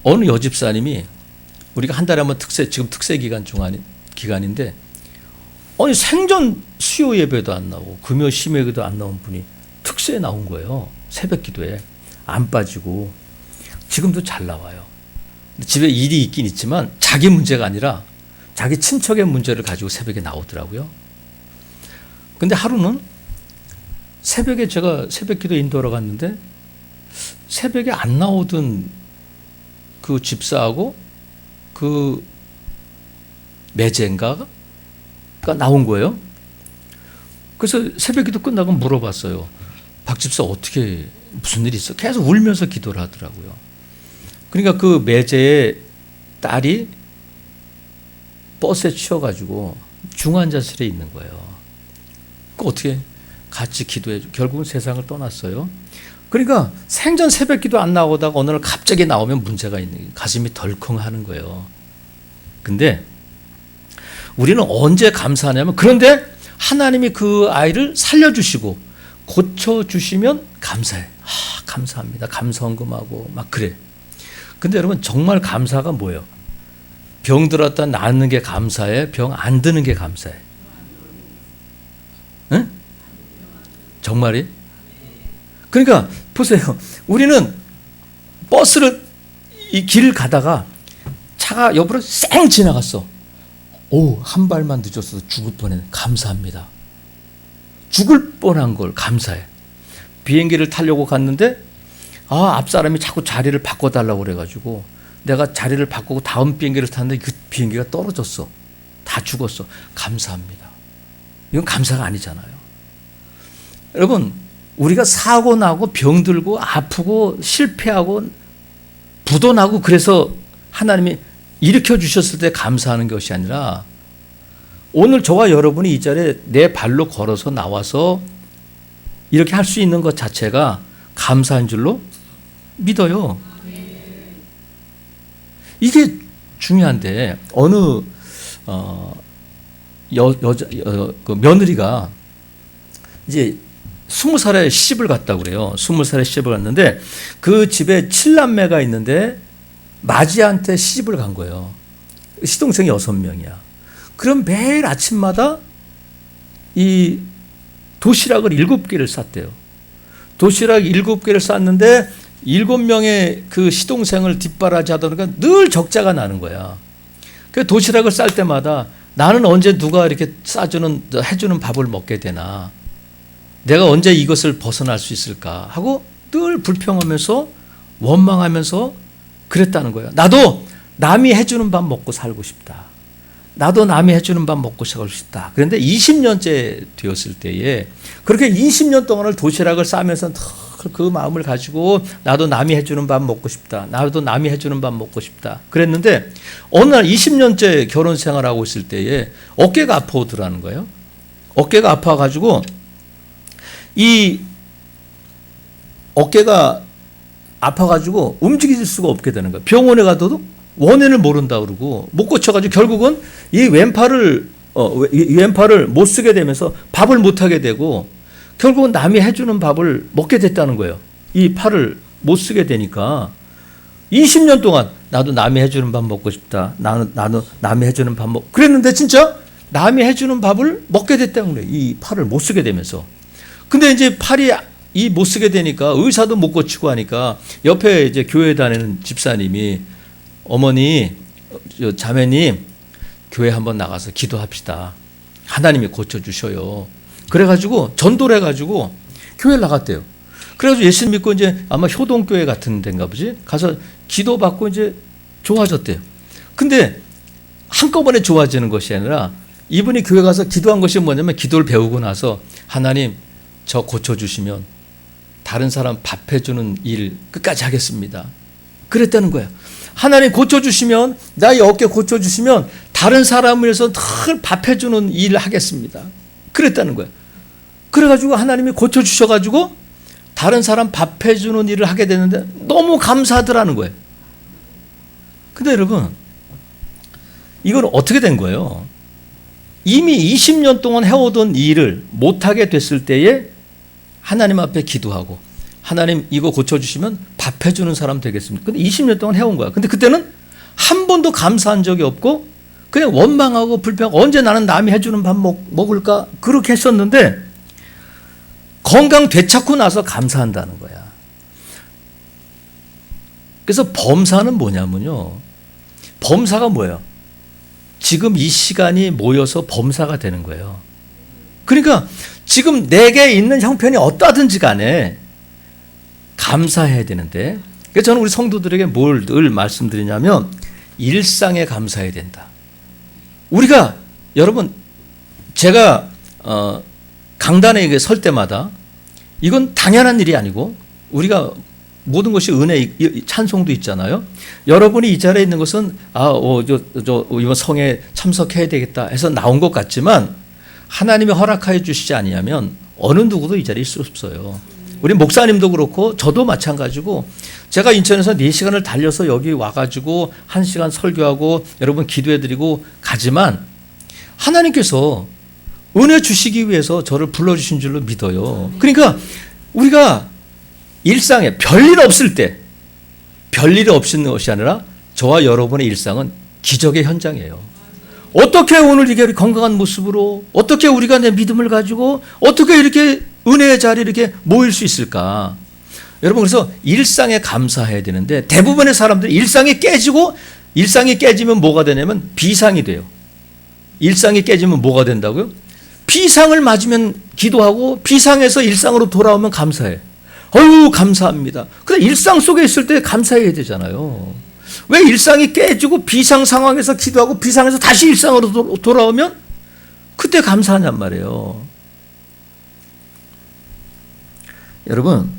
어느 여집사님이 우리가 한 달에 한 번 지금 특세 기간인데 아니 생전 수요 예배도 안 나오고 금요 심예기도 안 나온 분이 특세에 나온 거예요. 새벽 기도에 안 빠지고 지금도 잘 나와요. 집에 일이 있긴 있지만 자기 문제가 아니라 자기 친척의 문제를 가지고 새벽에 나오더라고요. 근데 하루는 새벽에 제가 새벽 기도 인도하러 갔는데 새벽에 안 나오던 그 집사하고 그 매제인가가 나온 거예요. 그래서 새벽 기도 끝나고 물어봤어요. 박 집사 어떻게 무슨 일이 있어? 계속 울면서 기도를 하더라고요. 그러니까 그 매제의 딸이 버스에 치여가지고 중환자실에 있는 거예요. 그 어떻게 같이 기도해 줘. 결국은 세상을 떠났어요. 그러니까 생전 새벽 기도 안 나오다가 어느 날 갑자기 나오면 문제가 있는 거예요. 가슴이 덜컹하는 거예요. 근데 우리는 언제 감사하냐면 그런데 하나님이 그 아이를 살려주시고 고쳐주시면 감사해. 감사합니다. 감사헌금하고 막 그래. 근데 여러분 정말 감사가 뭐예요? 병 들었다 낫는 게 감사해? 병 안 드는 게 감사해? 응? 정말이? 그러니까 보세요. 우리는 버스를 이 길을 가다가 차가 옆으로 쌩 지나갔어. 오, 한 발만 늦었어도 죽을 뻔했네. 감사합니다. 죽을 뻔한 걸 감사해. 비행기를 타려고 갔는데 앞 사람이 자꾸 자리를 바꿔달라고 그래가지고 내가 자리를 바꾸고 다음 비행기를 탔는데 그 비행기가 떨어졌어. 다 죽었어. 감사합니다. 이건 감사가 아니잖아요. 여러분, 우리가 사고 나고 병들고 아프고 실패하고 부도 나고 그래서 하나님이 일으켜 주셨을 때 감사하는 것이 아니라 오늘 저와 여러분이 이 자리에 내 발로 걸어서 나와서 이렇게 할 수 있는 것 자체가 감사한 줄로 믿어요. 이게 중요한데 어느 그 며느리가 이제 20살에 시집을 갔다고 그래요. 20살에 시집을 갔는데 그 집에 7남매가 있는데 마지한테 시집을 간 거예요. 시동생이 6명이야. 그럼 매일 아침마다 이 도시락을 7개를 쌌대요. 도시락 7개를 쌌는데 7명의 그 시동생을 뒷바라지 하다 보니까 늘 적자가 나는 거야. 그 도시락을 쌀 때마다 나는 언제 누가 이렇게 해주는 밥을 먹게 되나. 내가 언제 이것을 벗어날 수 있을까 하고 늘 불평하면서 원망하면서 그랬다는 거예요. 나도 남이 해주는 밥 먹고 살고 싶다. 나도 남이 해주는 밥 먹고 살고 싶다. 그런데 20년째 되었을 때에 그렇게 20년 동안을 도시락을 싸면서 그 마음을 가지고 나도 남이 해주는 밥 먹고 싶다. 나도 남이 해주는 밥 먹고 싶다. 그랬는데 어느 날 20년째 결혼 생활하고 있을 때에 어깨가 아파오더라는 거예요. 어깨가 아파가지고 이 어깨가 아파가지고 움직일 수가 없게 되는 거예요. 병원에 가도 원인을 모른다 그러고 못 고쳐가지고 결국은 이 왼팔을 못 쓰게 되면서 밥을 못 하게 되고 결국은 남이 해주는 밥을 먹게 됐다는 거예요. 이 팔을 못 쓰게 되니까 20년 동안 나도 남이 해주는 밥 먹고 싶다. 나는 남이 해주는 밥 그랬는데 진짜 남이 해주는 밥을 먹게 됐다는 거예요. 이 팔을 못 쓰게 되면서. 근데 이제 팔이 이 못 쓰게 되니까 의사도 못 고치고 하니까 옆에 이제 교회 다니는 집사님이 어머니, 자매님, 교회 한번 나가서 기도합시다. 하나님이 고쳐주셔요. 그래가지고 전도를 해가지고 교회를 나갔대요. 그래가지고 예수 믿고 이제 아마 효동교회 같은 데인가 보지? 가서 기도받고 이제 좋아졌대요. 근데 한꺼번에 좋아지는 것이 아니라 이분이 교회 가서 기도한 것이 뭐냐면 기도를 배우고 나서 하나님 저 고쳐주시면 다른 사람 밥 해주는 일 끝까지 하겠습니다. 그랬다는 거예요. 하나님 고쳐주시면 나의 어깨 고쳐주시면 다른 사람을 위해서 늘 밥 해주는 일을 하겠습니다. 그랬다는 거예요. 그래가지고 하나님이 고쳐주셔가지고 다른 사람 밥 해주는 일을 하게 되는데 너무 감사하더라는 거예요. 근데 여러분 이건 어떻게 된 거예요? 이미 20년 동안 해오던 일을 못하게 됐을 때에 하나님 앞에 기도하고 하나님 이거 고쳐주시면 밥 해주는 사람 되겠습니다. 근데 20년 동안 해온 거야. 근데 그때는 한 번도 감사한 적이 없고 그냥 원망하고 불평하고 언제 나는 남이 해주는 밥 먹을까 그렇게 했었는데 건강 되찾고 나서 감사한다는 거야. 그래서 범사는 뭐냐면요. 범사가 뭐예요? 지금 이 시간이 모여서 범사가 되는 거예요. 그러니까 지금 내게 있는 형편이 어떠하든지 간에 감사해야 되는데 그래서 저는 우리 성도들에게 뭘 늘 말씀드리냐면 일상에 감사해야 된다. 우리가 여러분 제가 강단에 설 때마다 이건 당연한 일이 아니고 우리가 모든 것이 은혜 찬송도 있잖아요. 여러분이 이 자리에 있는 것은 이번 성에 참석해야 되겠다 해서 나온 것 같지만 하나님이 허락하여 주시지 아니하면 어느 누구도 이 자리에 있을 수 없어요. 우리 목사님도 그렇고 저도 마찬가지고 제가 인천에서 4시간을 달려서 여기 와가지고 1시간 설교하고 여러분 기도해드리고 가지만 하나님께서 은혜 주시기 위해서 저를 불러주신 줄로 믿어요. 그러니까 우리가 일상에 별일 없을 때 별일이 없는 것이 아니라 저와 여러분의 일상은 기적의 현장이에요. 어떻게 오늘 이게 건강한 모습으로 어떻게 우리가 내 믿음을 가지고 어떻게 이렇게 은혜의 자리에 이렇게 모일 수 있을까? 여러분 그래서 일상에 감사해야 되는데 대부분의 사람들이 일상이 깨지면 뭐가 되냐면 비상이 돼요. 일상이 깨지면 뭐가 된다고요? 비상을 맞으면 기도하고 비상에서 일상으로 돌아오면 감사해. 어휴 감사합니다. 근데 일상 속에 있을 때 감사해야 되잖아요. 왜 일상이 깨지고 비상 상황에서 기도하고 비상에서 다시 일상으로 돌아오면 그때 감사하냔 말이에요. 여러분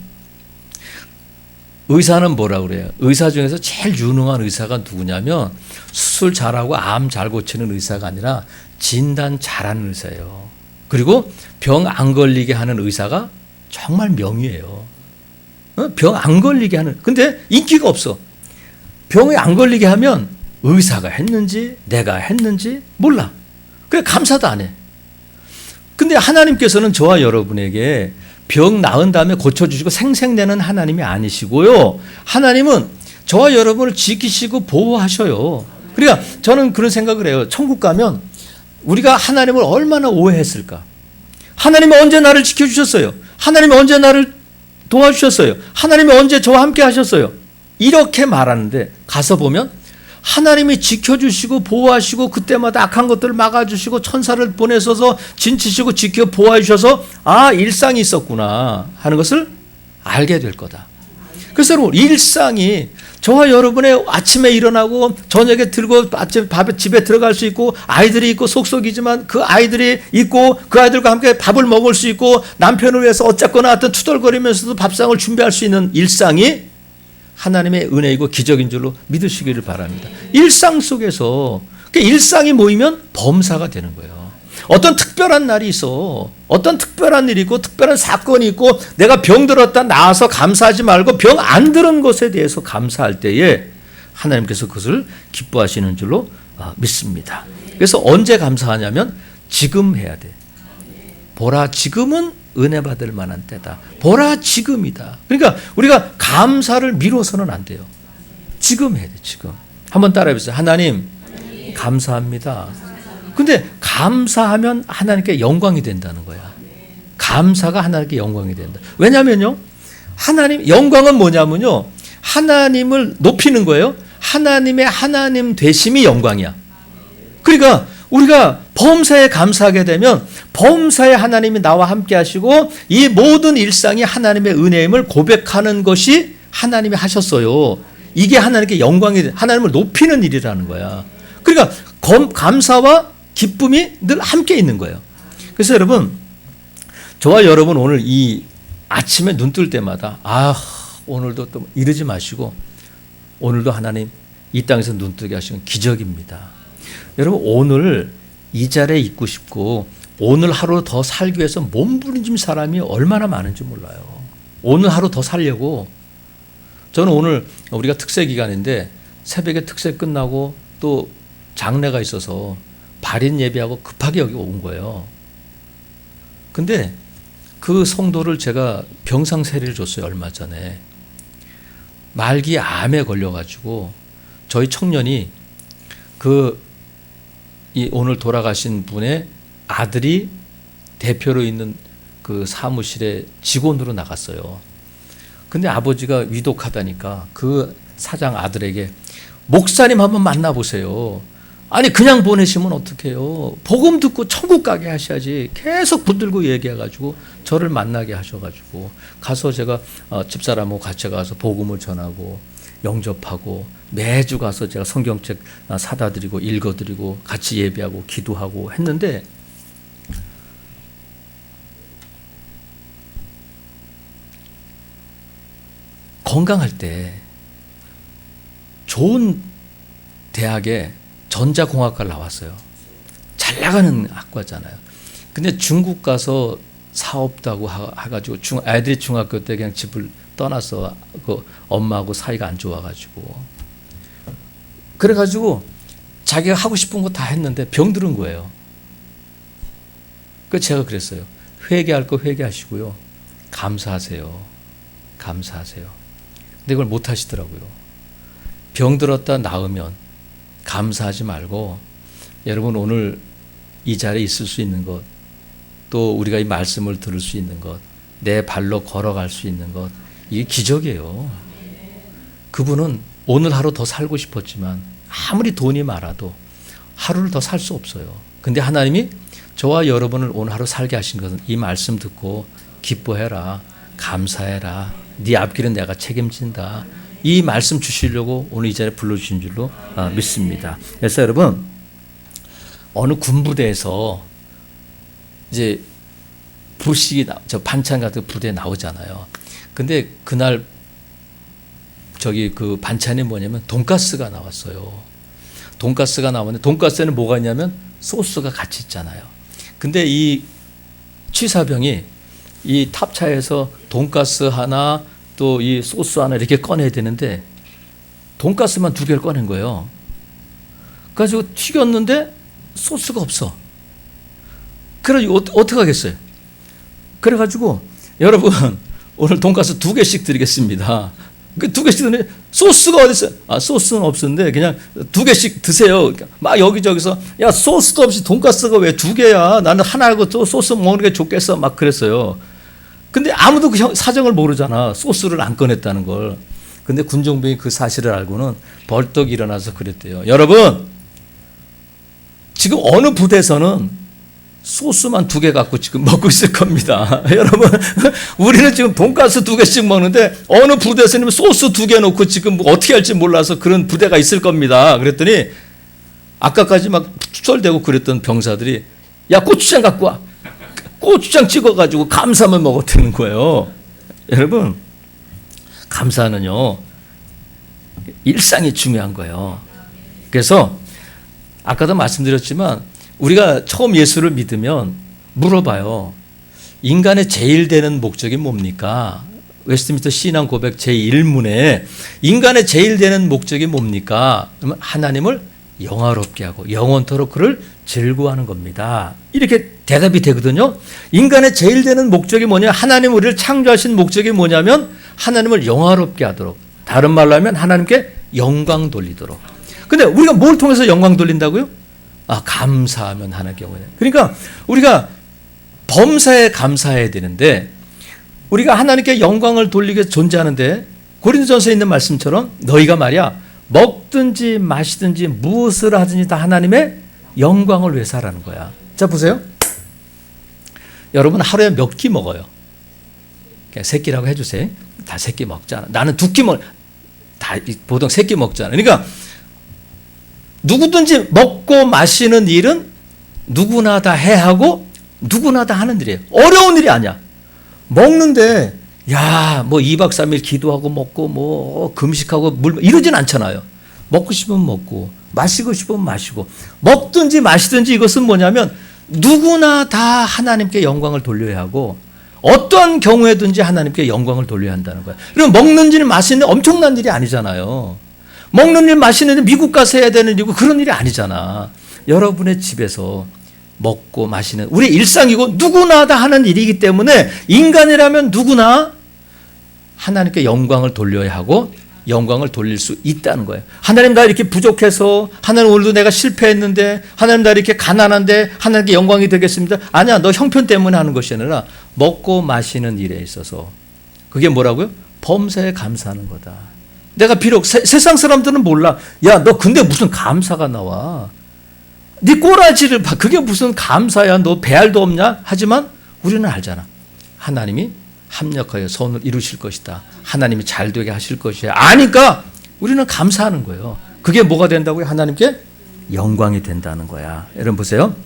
의사는 뭐라고 그래요? 의사 중에서 제일 유능한 의사가 누구냐면 수술 잘하고 암 잘 고치는 의사가 아니라 진단 잘하는 의사예요. 그리고 병 안 걸리게 하는 의사가 정말 명의예요. 병 안 걸리게 하는. 근데 인기가 없어. 병이 안 걸리게 하면 의사가 했는지 내가 했는지 몰라. 그래 감사도 안 해. 근데 하나님께서는 저와 여러분에게 병 나은 다음에 고쳐주시고 생생내는 하나님이 아니시고요. 하나님은 저와 여러분을 지키시고 보호하셔요. 그러니까 저는 그런 생각을 해요. 천국 가면 우리가 하나님을 얼마나 오해했을까. 하나님이 언제 나를 지켜주셨어요. 하나님이 언제 나를 도와주셨어요. 하나님이 언제 저와 함께 하셨어요. 이렇게 말하는데 가서 보면 하나님이 지켜주시고 보호하시고 그때마다 악한 것들을 막아주시고 천사를 보내셔서 진치시고 지켜 보호해 주셔서 아 일상이 있었구나 하는 것을 알게 될 거다. 그래서 여러분, 일상이 저와 여러분의 아침에 일어나고 저녁에 들고 집에 들어갈 수 있고 아이들이 있고 속속이지만 그 아이들이 있고 그 아이들과 함께 밥을 먹을 수 있고 남편을 위해서 어쨌거나 하여튼 투덜거리면서도 밥상을 준비할 수 있는 일상이 하나님의 은혜이고 기적인 줄로 믿으시기를 바랍니다. 일상 속에서 일상이 모이면 범사가 되는 거예요. 어떤 특별한 날이 있어. 어떤 특별한 일이 있고 특별한 사건이 있고 내가 병들었다 나아서 감사하지 말고 병 안 들은 것에 대해서 감사할 때에 하나님께서 그것을 기뻐하시는 줄로 믿습니다. 그래서 언제 감사하냐면 지금 해야 돼. 보라 지금은 은혜 받을 만한 때다. 보라 지금이다. 그러니까 우리가 감사를 미뤄서는 안 돼요. 지금 해야 돼. 지금. 한번 따라해 보세요. 하나님 감사합니다. 근데 감사하면 하나님께 영광이 된다는 거야. 감사가 하나님께 영광이 된다. 왜냐면요. 하나님 영광은 뭐냐면요. 하나님을 높이는 거예요. 하나님의 하나님 되심이 영광이야. 그러니까 우리가 범사에 감사하게 되면 범사에 하나님이 나와 함께 하시고 이 모든 일상이 하나님의 은혜임을 고백하는 것이 하나님이 하셨어요. 이게 하나님께 영광이 하나님을 높이는 일이라는 거야. 그러니까 감사와 기쁨이 늘 함께 있는 거예요. 그래서 여러분, 저와 여러분 오늘 이 아침에 눈 뜰 때마다 오늘도 또 이러지 마시고 오늘도 하나님 이 땅에서 눈 뜨게 하시는 기적입니다. 여러분 오늘 이 자리에 있고 싶고 오늘 하루 더 살기 위해서 몸부림친 사람이 얼마나 많은지 몰라요. 오늘 하루 더 살려고. 저는 오늘 우리가 특세 기간인데 새벽에 특세 끝나고 또 장례가 있어서 발인 예배하고 급하게 여기 온 거예요. 근데 그 성도를 제가 병상세례를 줬어요. 얼마 전에. 말기 암에 걸려가지고 저희 청년이 오늘 돌아가신 분의 아들이 대표로 있는 그 사무실에 직원으로 나갔어요. 근데 아버지가 위독하다니까 그 사장 아들에게 목사님 한번 만나보세요. 아니 그냥 보내시면 어떡해요. 복음 듣고 천국 가게 하셔야지. 계속 붙들고 얘기해가지고 저를 만나게 하셔가지고 가서 제가 집사람하고 같이 가서 복음을 전하고 영접하고 매주 가서 제가 성경책 사다 드리고 읽어드리고 같이 예배하고 기도하고 했는데 건강할 때 좋은 대학에 전자공학과를 나왔어요. 잘 나가는 학과잖아요. 근데 중국 가서 사업도 하고 해가지고 아이들이 중학교 때 그냥 집을 떠나서 그 엄마하고 사이가 안 좋아가지고 그래가지고 자기가 하고 싶은 거 다 했는데 병들은 거예요. 그래서 제가 그랬어요. 회개할 거 회개하시고요. 감사하세요. 감사하세요. 근데 그걸 못 하시더라고요. 병들었다 나으면 감사하지 말고 여러분 오늘 이 자리에 있을 수 있는 것, 또 우리가 이 말씀을 들을 수 있는 것, 내 발로 걸어갈 수 있는 것, 이게 기적이에요. 그분은 오늘 하루 더 살고 싶었지만 아무리 돈이 많아도 하루를 더 살 수 없어요. 근데 하나님이 저와 여러분을 오늘 하루 살게 하신 것은 이 말씀 듣고 기뻐해라, 감사해라, 네 앞길은 내가 책임진다. 이 말씀 주시려고 오늘 이 자리에 불러주신 줄로 믿습니다. 그래서 여러분 어느 군부대에서 이제 부식이 저 반찬 같은 부대에 나오잖아요. 근데 그날 저기 그 반찬이 뭐냐면 돈가스가 나왔어요. 돈가스가 나왔는데 돈가스에는 뭐가 있냐면 소스가 같이 있잖아요. 근데 이 취사병이 이 탑차에서 돈가스 하나 또 이 소스 하나 이렇게 꺼내야 되는데 돈가스만 2개를 꺼낸 거예요. 그래가지고 튀겼는데 소스가 없어. 그래가지고 어떻게 하겠어요? 그래가지고 여러분 오늘 돈가스 2개씩 드리겠습니다. 그 2개씩 드리는데 소스가 어디 있어요? 소스는 없었는데 그냥 2개씩 드세요. 막 여기저기서 야 소스도 없이 돈가스가 왜 2개야? 나는 하나하고 또 소스 먹는 게 좋겠어. 막 그랬어요. 근데 아무도 그 사정을 모르잖아. 소스를 안 꺼냈다는 걸. 근데 군종병이 그 사실을 알고는 벌떡 일어나서 그랬대요. 여러분, 지금 어느 부대에서는 소스만 2개 갖고 지금 먹고 있을 겁니다. 여러분, 우리는 지금 돈가스 2개씩 먹는데 어느 부대에서는 소스 2개 놓고 지금 뭐 어떻게 할지 몰라서 그런 부대가 있을 겁니다. 그랬더니 아까까지 막 추철대고 그랬던 병사들이 야, 고추장 갖고 와. 고추장 찍어가지고 감사만 먹었다는 거예요. 여러분, 감사는요, 일상이 중요한 거예요. 그래서 아까도 말씀드렸지만 우리가 처음 예수를 믿으면 물어봐요. 인간의 제일 되는 목적이 뭡니까? 웨스트민스터 신앙 고백 제1문에 인간의 제일 되는 목적이 뭡니까? 그러면 하나님을 영화롭게 하고 영원토록 그를 즐거워하는 겁니다. 이렇게 대답이 되거든요. 인간의 제일 되는 목적이 뭐냐? 하나님 우리를 창조하신 목적이 뭐냐면 하나님을 영화롭게 하도록, 다른 말로 하면 하나님께 영광 돌리도록. 근데 우리가 뭘 통해서 영광 돌린다고요? 감사하면 하나님께 영광. 그러니까 우리가 범사에 감사해야 되는데 우리가 하나님께 영광을 돌리기 위해서 존재하는데 고린도전서에 있는 말씀처럼 너희가 말이야 먹든지 마시든지 무엇을 하든지 다 하나님의 영광을 위해서 하라는 거야. 자, 보세요. 여러분 하루에 몇 끼 먹어요? 세 끼라고 해주세요. 다 세 끼 먹잖아. 나는 2끼 다 보통 3끼 먹잖아. 그러니까 누구든지 먹고 마시는 일은 누구나 다 해야 하고 누구나 다 하는 일이에요. 어려운 일이 아니야. 먹는데 뭐 2박 3일 기도하고 먹고 뭐 금식하고 물 이러진 않잖아요. 먹고 싶으면 먹고 마시고 싶으면 마시고 먹든지 마시든지 이것은 뭐냐면 누구나 다 하나님께 영광을 돌려야 하고 어떠한 경우에든지 하나님께 영광을 돌려야 한다는 거예요. 그럼 먹는 일 마시는 엄청난 일이 아니잖아요. 먹는 일 마시는 일 미국 가서 해야 되는 일이고 그런 일이 아니잖아. 여러분의 집에서 먹고 마시는 우리 일상이고 누구나 다 하는 일이기 때문에 인간이라면 누구나 하나님께 영광을 돌려야 하고 영광을 돌릴 수 있다는 거예요. 하나님 나 이렇게 부족해서 하나님 오늘도 내가 실패했는데 하나님 나 이렇게 가난한데 하나님께 영광이 되겠습니다. 아니야, 너 형편 때문에 하는 것이 아니라 먹고 마시는 일에 있어서 그게 뭐라고요? 범사에 감사하는 거다. 내가 비록 세상 사람들은 몰라. 야, 너 근데 무슨 감사가 나와? 네 꼬라지를 봐. 그게 무슨 감사야? 너 배알도 없냐? 하지만 우리는 알잖아. 하나님이 합력하여 선을 이루실 것이다. 하나님이 잘 되게 하실 것이야. 아니까 우리는 감사하는 거예요. 그게 뭐가 된다고요? 하나님께 영광이 된다는 거야. 여러분 보세요.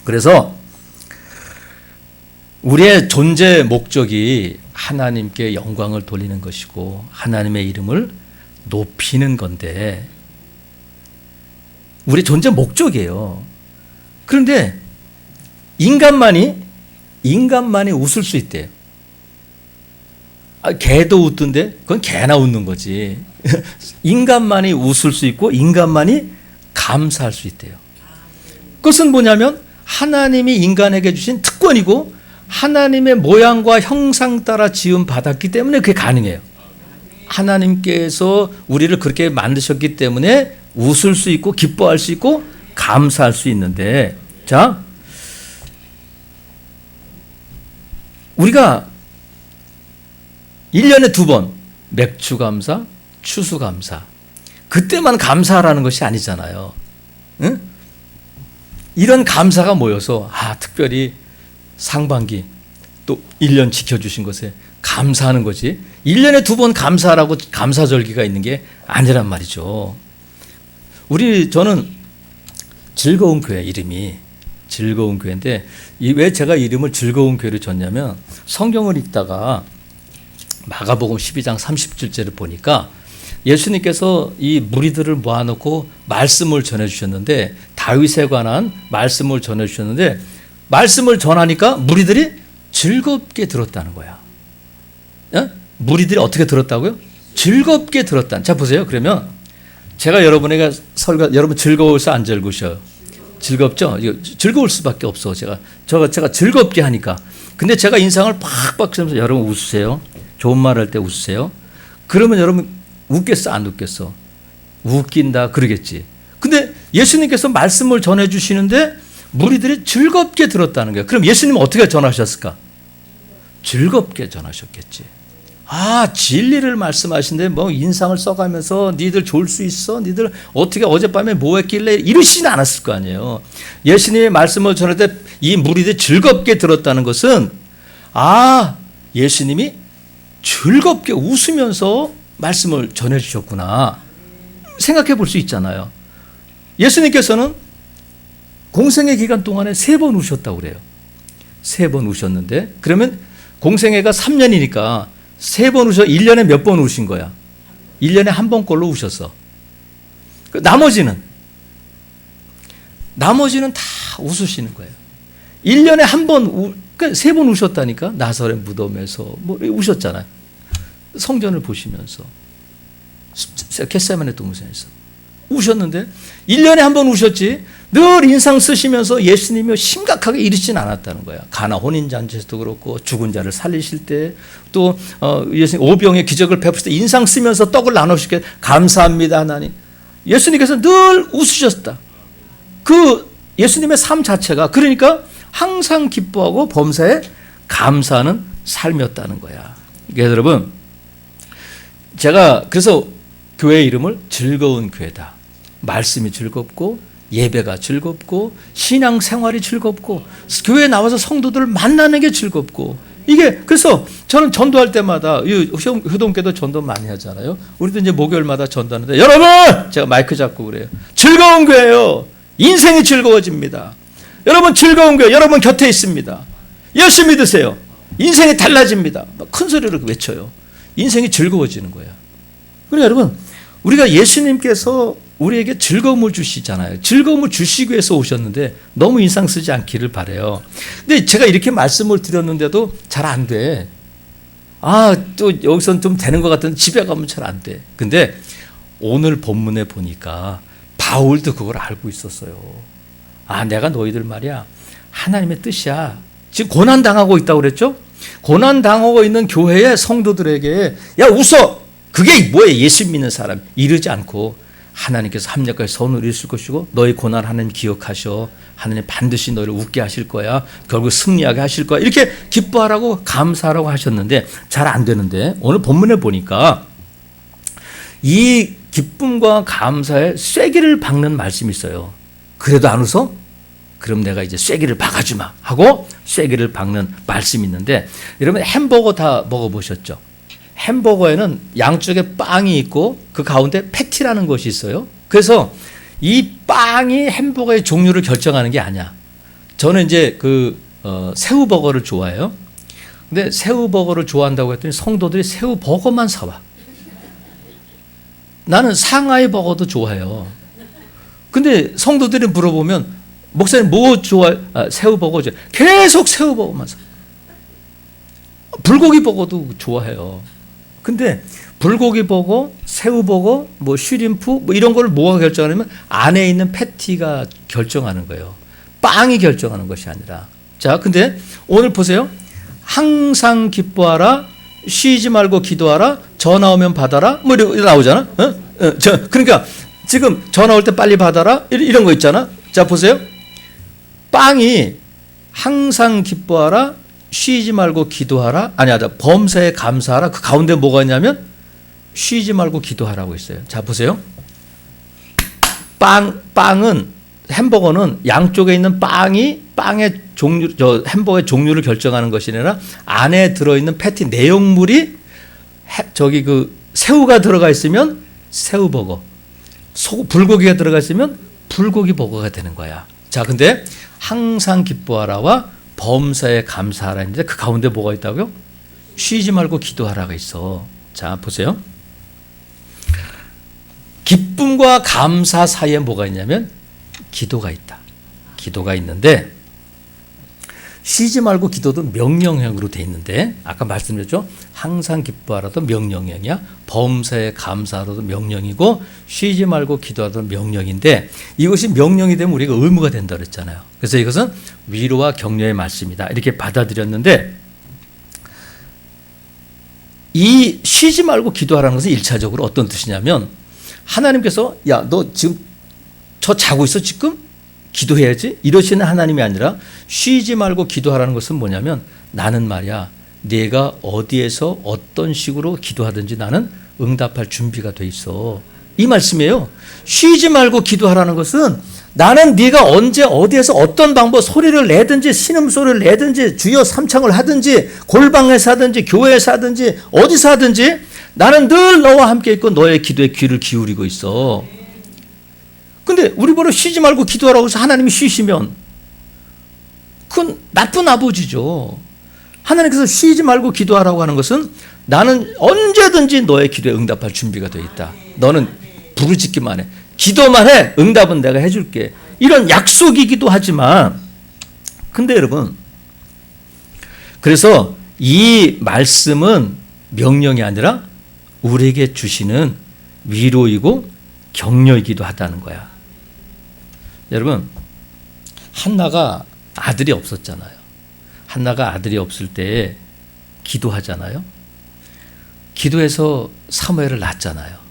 그래서 우리의 존재 목적이 하나님께 영광을 돌리는 것이고 하나님의 이름을 높이는 건데 우리 존재 목적이에요. 그런데 인간만이 웃을 수 있대요. 개도 웃던데 그건 개나 웃는 거지. 인간만이 웃을 수 있고 인간만이 감사할 수 있대요. 그것은 뭐냐면 하나님이 인간에게 주신 특권이고 하나님의 모양과 형상 따라 지음 받았기 때문에 그게 가능해요. 하나님께서 우리를 그렇게 만드셨기 때문에 웃을 수 있고 기뻐할 수 있고 감사할 수 있는데, 자, 우리가 1년에 2번 맥주 감사, 추수 감사, 그때만 감사하라는 것이 아니잖아요. 응? 이런 감사가 모여서 특별히 상반기 또 1년 지켜주신 것에 감사하는 거지 1년에 2번 감사하라고 감사절기가 있는 게 아니란 말이죠. 저는 즐거운 교회 이름이 즐거운 교회인데 왜 제가 이름을 즐거운 교회로 줬냐면 성경을 읽다가 마가복음 12장 30절째를 보니까 예수님께서 이 무리들을 모아놓고 말씀을 전해주셨는데 다윗에 관한 말씀을 전해주셨는데 말씀을 전하니까 무리들이 즐겁게 들었다는 거야. 무리들이 어떻게 들었다고요? 즐겁게 들었다. 자 보세요. 그러면 제가 여러분에게 여러분 즐거워서 안 즐거우셔요? 즐겁죠? 즐거울 수밖에 없어. 제가 즐겁게 하니까. 근데 제가 인상을 팍팍 쓰면서 여러분 웃으세요. 좋은 말 할 때 웃으세요. 그러면 여러분 웃겠어? 안 웃겠어? 웃긴다 그러겠지. 근데 예수님께서 말씀을 전해주시는데 무리들이 즐겁게 들었다는 거예요. 그럼 예수님은 어떻게 전하셨을까? 즐겁게 전하셨겠지. 진리를 말씀하신데 뭐 인상을 써가면서 니들 졸 수 있어? 니들 어떻게 어젯밤에 뭐 했길래 이러시진 않았을 거 아니에요. 예수님의 말씀을 전할 때 이 무리들이 즐겁게 들었다는 것은 예수님이 즐겁게 웃으면서 말씀을 전해주셨구나 생각해 볼 수 있잖아요. 예수님께서는 공생애 기간 동안에 3번 우셨다고 그래요. 3번 우셨는데 그러면 공생애가 3년이니까 3번 우셔 1년에 몇 번 우신 거야? 1년에 한 번꼴로 우셨어. 나머지는 다 웃으시는 거예요. 1년에 한 번, 그러니까 3번 우셨다니까. 나사렛 무덤에서 뭐 우셨잖아요. 성전을 보시면서 겟세마네 동산에서 우셨는데 1년에 한 번 우셨지 늘 인상 쓰시면서 예수님이 심각하게 이르진 않았다는 거야. 가나 혼인잔치에서도 그렇고 죽은 자를 살리실 때 또 예수님 오병의 기적을 베푸실 때 인상 쓰면서 떡을 나누실 때 감사합니다 하나님. 예수님께서 늘 웃으셨다. 그 예수님의 삶 자체가 그러니까 항상 기뻐하고 범사에 감사하는 삶이었다는 거야. 그래서 여러분 제가 그래서 교회 이름을 즐거운 교회다. 말씀이 즐겁고 예배가 즐겁고 신앙생활이 즐겁고 교회에 나와서 성도들을 만나는 게 즐겁고 이게 그래서 저는 전도할 때마다 효동교도 전도 많이 하잖아요. 우리도 이제 목요일마다 전도하는데 여러분 제가 마이크 잡고 그래요. 즐거운 교회요. 인생이 즐거워집니다. 여러분 즐거운 교회 여러분 곁에 있습니다. 예수 믿으세요. 인생이 달라집니다. 큰 소리로 외쳐요. 인생이 즐거워지는 거야. 그러니까 여러분 우리가 예수님께서 우리에게 즐거움을 주시잖아요. 즐거움을 주시기 위해서 오셨는데 너무 인상 쓰지 않기를 바라요. 근데 제가 이렇게 말씀을 드렸는데도 잘 안 돼. 또 여기서는 좀 되는 것 같은데 집에 가면 잘 안 돼. 근데 오늘 본문에 보니까 바울도 그걸 알고 있었어요. 내가 너희들 말이야 하나님의 뜻이야. 지금 고난당하고 있다고 그랬죠? 고난당하고 있는 교회의 성도들에게 야 웃어. 그게 뭐예요? 예수 믿는 사람. 이러지 않고 하나님께서 합력하여 선을 이루실 것이고 너희 고난 하나님 기억하셔. 하나님 반드시 너희를 웃게 하실 거야. 결국 승리하게 하실 거야. 이렇게 기뻐하라고 감사하라고 하셨는데 잘 안 되는데 오늘 본문에 보니까 이 기쁨과 감사에 쐐기를 박는 말씀이 있어요. 그래도 안 웃어? 그럼 내가 이제 쐐기를 박아주마 하고 쐐기를 박는 말씀이 있는데 여러분 햄버거 다 먹어보셨죠? 햄버거에는 양쪽에 빵이 있고 그 가운데 패티라는 것이 있어요. 그래서 이 빵이 햄버거의 종류를 결정하는 게 아니야. 저는 이제 새우버거를 좋아해요. 근데 새우버거를 좋아한다고 했더니 성도들이 새우버거만 사와. 나는 상하이 버거도 좋아해요. 근데 성도들이 물어보면 목사님 뭐 좋아해? 새우버거죠. 계속 새우버거만 사. 불고기 버거도 좋아해요. 근데 불고기 버거, 새우 버거, 뭐 슈림프 뭐 이런 걸 뭐가 결정하냐면 안에 있는 패티가 결정하는 거예요. 빵이 결정하는 것이 아니라. 자, 근데 오늘 보세요. 항상 기뻐하라, 쉬지 말고 기도하라, 전화 오면 받아라, 뭐 이렇게 나오잖아. 그러니까 지금 전화 올 때 빨리 받아라 이런 거 있잖아. 자, 보세요. 빵이 항상 기뻐하라, 쉬지 말고 기도하라. 범사에 감사하라. 그 가운데 뭐가 있냐면 쉬지 말고 기도하라고 있어요. 자, 보세요. 빵은 햄버거는 양쪽에 있는 빵의 종류, 햄버거의 종류를 결정하는 것이 아니라 안에 들어있는 패티 내용물이 새우가 들어가 있으면 새우버거, 불고기가 들어가 있으면 불고기 버거가 되는 거야. 자, 근데 항상 기뻐하라와 범사에 감사하라 했는데 그 가운데 뭐가 있다고요? 쉬지 말고 기도하라가 있어. 자, 보세요. 기쁨과 감사 사이에 뭐가 있냐면 기도가 있다. 기도가 있는데 쉬지 말고 기도도 명령형으로 돼 있는데 아까 말씀드렸죠. 항상 기뻐하라도 명령형이야. 범사에 감사하라도 명령이고 쉬지 말고 기도하라도 명령인데 이것이 명령이 되면 우리가 의무가 된다 그랬잖아요. 그래서 이것은 위로와 격려의 말씀이다. 이렇게 받아들였는데 이 쉬지 말고 기도하라는 것은 1차적으로 어떤 뜻이냐면 하나님께서 야, 너 지금 자고 있어 지금? 기도해야지. 이러시는 하나님이 아니라 쉬지 말고 기도하라는 것은 뭐냐면 나는 말이야 네가 어디에서 어떤 식으로 기도하든지 나는 응답할 준비가 돼 있어. 이 말씀이에요. 쉬지 말고 기도하라는 것은 나는 네가 언제 어디에서 어떤 방법 소리를 내든지 신음소리를 내든지 주여 삼창을 하든지 골방에서 하든지 교회에서 하든지 어디서 하든지 나는 늘 너와 함께 있고 너의 기도에 귀를 기울이고 있어. 근데 우리 보러 쉬지 말고 기도하라고 해서 하나님이 쉬시면 그건 나쁜 아버지죠. 하나님께서 쉬지 말고 기도하라고 하는 것은 나는 언제든지 너의 기도에 응답할 준비가 되어 있다. 너는 부르짖기만 해. 기도만 해. 응답은 내가 해줄게. 이런 약속이기도 하지만 근데 여러분 그래서 이 말씀은 명령이 아니라 우리에게 주시는 위로이고 격려이기도 하다는 거야. 여러분 한나가 아들이 없었잖아요. 한나가 아들이 없을 때 기도하잖아요. 기도해서 사무엘을 낳았잖아요.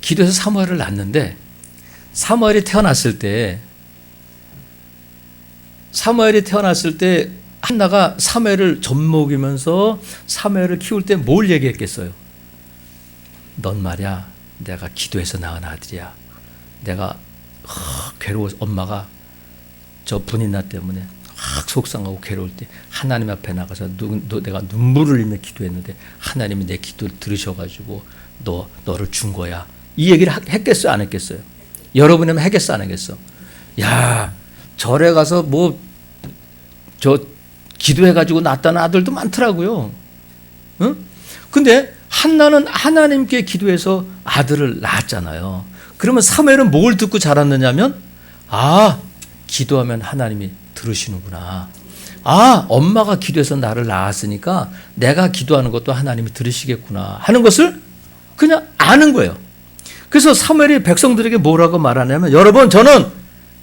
기도해서 사무엘을 낳았는데 사무엘이 태어났을 때 한나가 사무엘을 젖먹이면서 사무엘을 키울 때 뭘 얘기했겠어요? 넌 말이야 내가 기도해서 낳은 아들이야. 내가 괴로워서 엄마가 저 분인나 때문에 속상하고 괴로울 때 하나님 앞에 나가서 내가 눈물을 흘리며 기도했는데 하나님이 내 기도를 들으셔가지고 너를 준 거야. 이 얘기를 했겠어요? 안 했겠어요? 여러분이면 하겠어? 안 하겠어? 야 절에 가서 기도해가지고 낳았다는 아들도 많더라고요. 응? 근데 한나는 하나님께 기도해서 아들을 낳았잖아요. 그러면 사무엘은 뭘 듣고 자랐느냐면 기도하면 하나님이 들으시는구나. 엄마가 기도해서 나를 낳았으니까 내가 기도하는 것도 하나님이 들으시겠구나 하는 것을 그냥 아는 거예요. 그래서 사무엘이 백성들에게 뭐라고 말하냐면 여러분 저는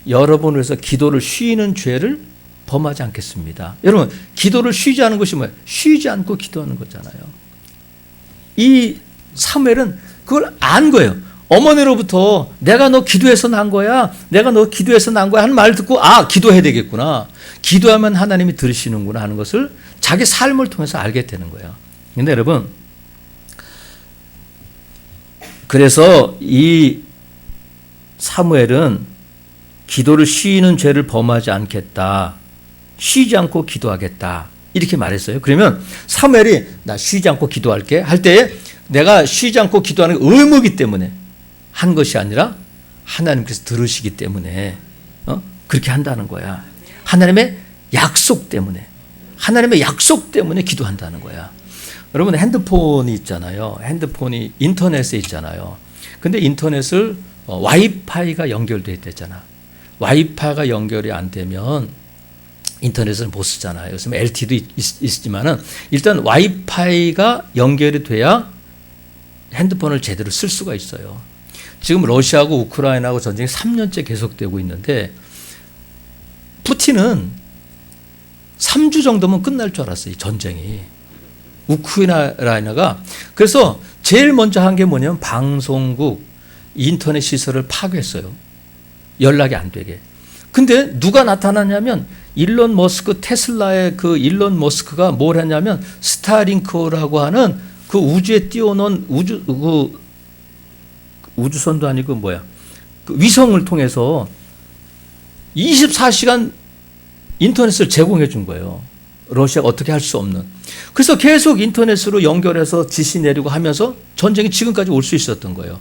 여러분을 위해서 기도를 쉬는 죄를 범하지 않겠습니다. 여러분 기도를 쉬지 않은 것이 뭐예요? 쉬지 않고 기도하는 거잖아요. 이 사무엘은 그걸 안 거예요. 어머니로부터 내가 너 기도해서 난 거야. 내가 너 기도해서 난 거야 하는 말 듣고 기도해야 되겠구나. 기도하면 하나님이 들으시는구나 하는 것을 자기 삶을 통해서 알게 되는 거예요. 근데 여러분 그래서 이 사무엘은 기도를 쉬는 죄를 범하지 않겠다. 쉬지 않고 기도하겠다. 이렇게 말했어요. 그러면 사무엘이 나 쉬지 않고 기도할게 할 때에 내가 쉬지 않고 기도하는 게 의무이기 때문에 한 것이 아니라 하나님께서 들으시기 때문에 그렇게 한다는 거야. 하나님의 약속 때문에 기도한다는 거야. 여러분 핸드폰이 있잖아요. 핸드폰이 인터넷에 있잖아요. 근데 인터넷을 와이파이가 연결되어 있대잖아. 와이파이가 연결이 안 되면 인터넷을 못 쓰잖아요. 요즘 LTE도 있지만은 일단 와이파이가 연결이 돼야 핸드폰을 제대로 쓸 수가 있어요. 지금 러시아하고 우크라이나하고 전쟁이 3년째 계속되고 있는데 푸틴은 3주 정도면 끝날 줄 알았어요. 이 전쟁이. 우크라이나가 그래서 제일 먼저 한 게 뭐냐면 방송국, 인터넷 시설을 파괴했어요. 연락이 안 되게. 근데 누가 나타났냐면 일론 머스크 테슬라의 그 일론 머스크가 뭘 했냐면 스타링크라고 하는 그 우주에 띄워놓은 우주선도 아니고 그 위성을 통해서 24시간 인터넷을 제공해 준 거예요. 러시아가 어떻게 할 수 없는. 그래서 계속 인터넷으로 연결해서 지시 내리고 하면서 전쟁이 지금까지 올 수 있었던 거예요.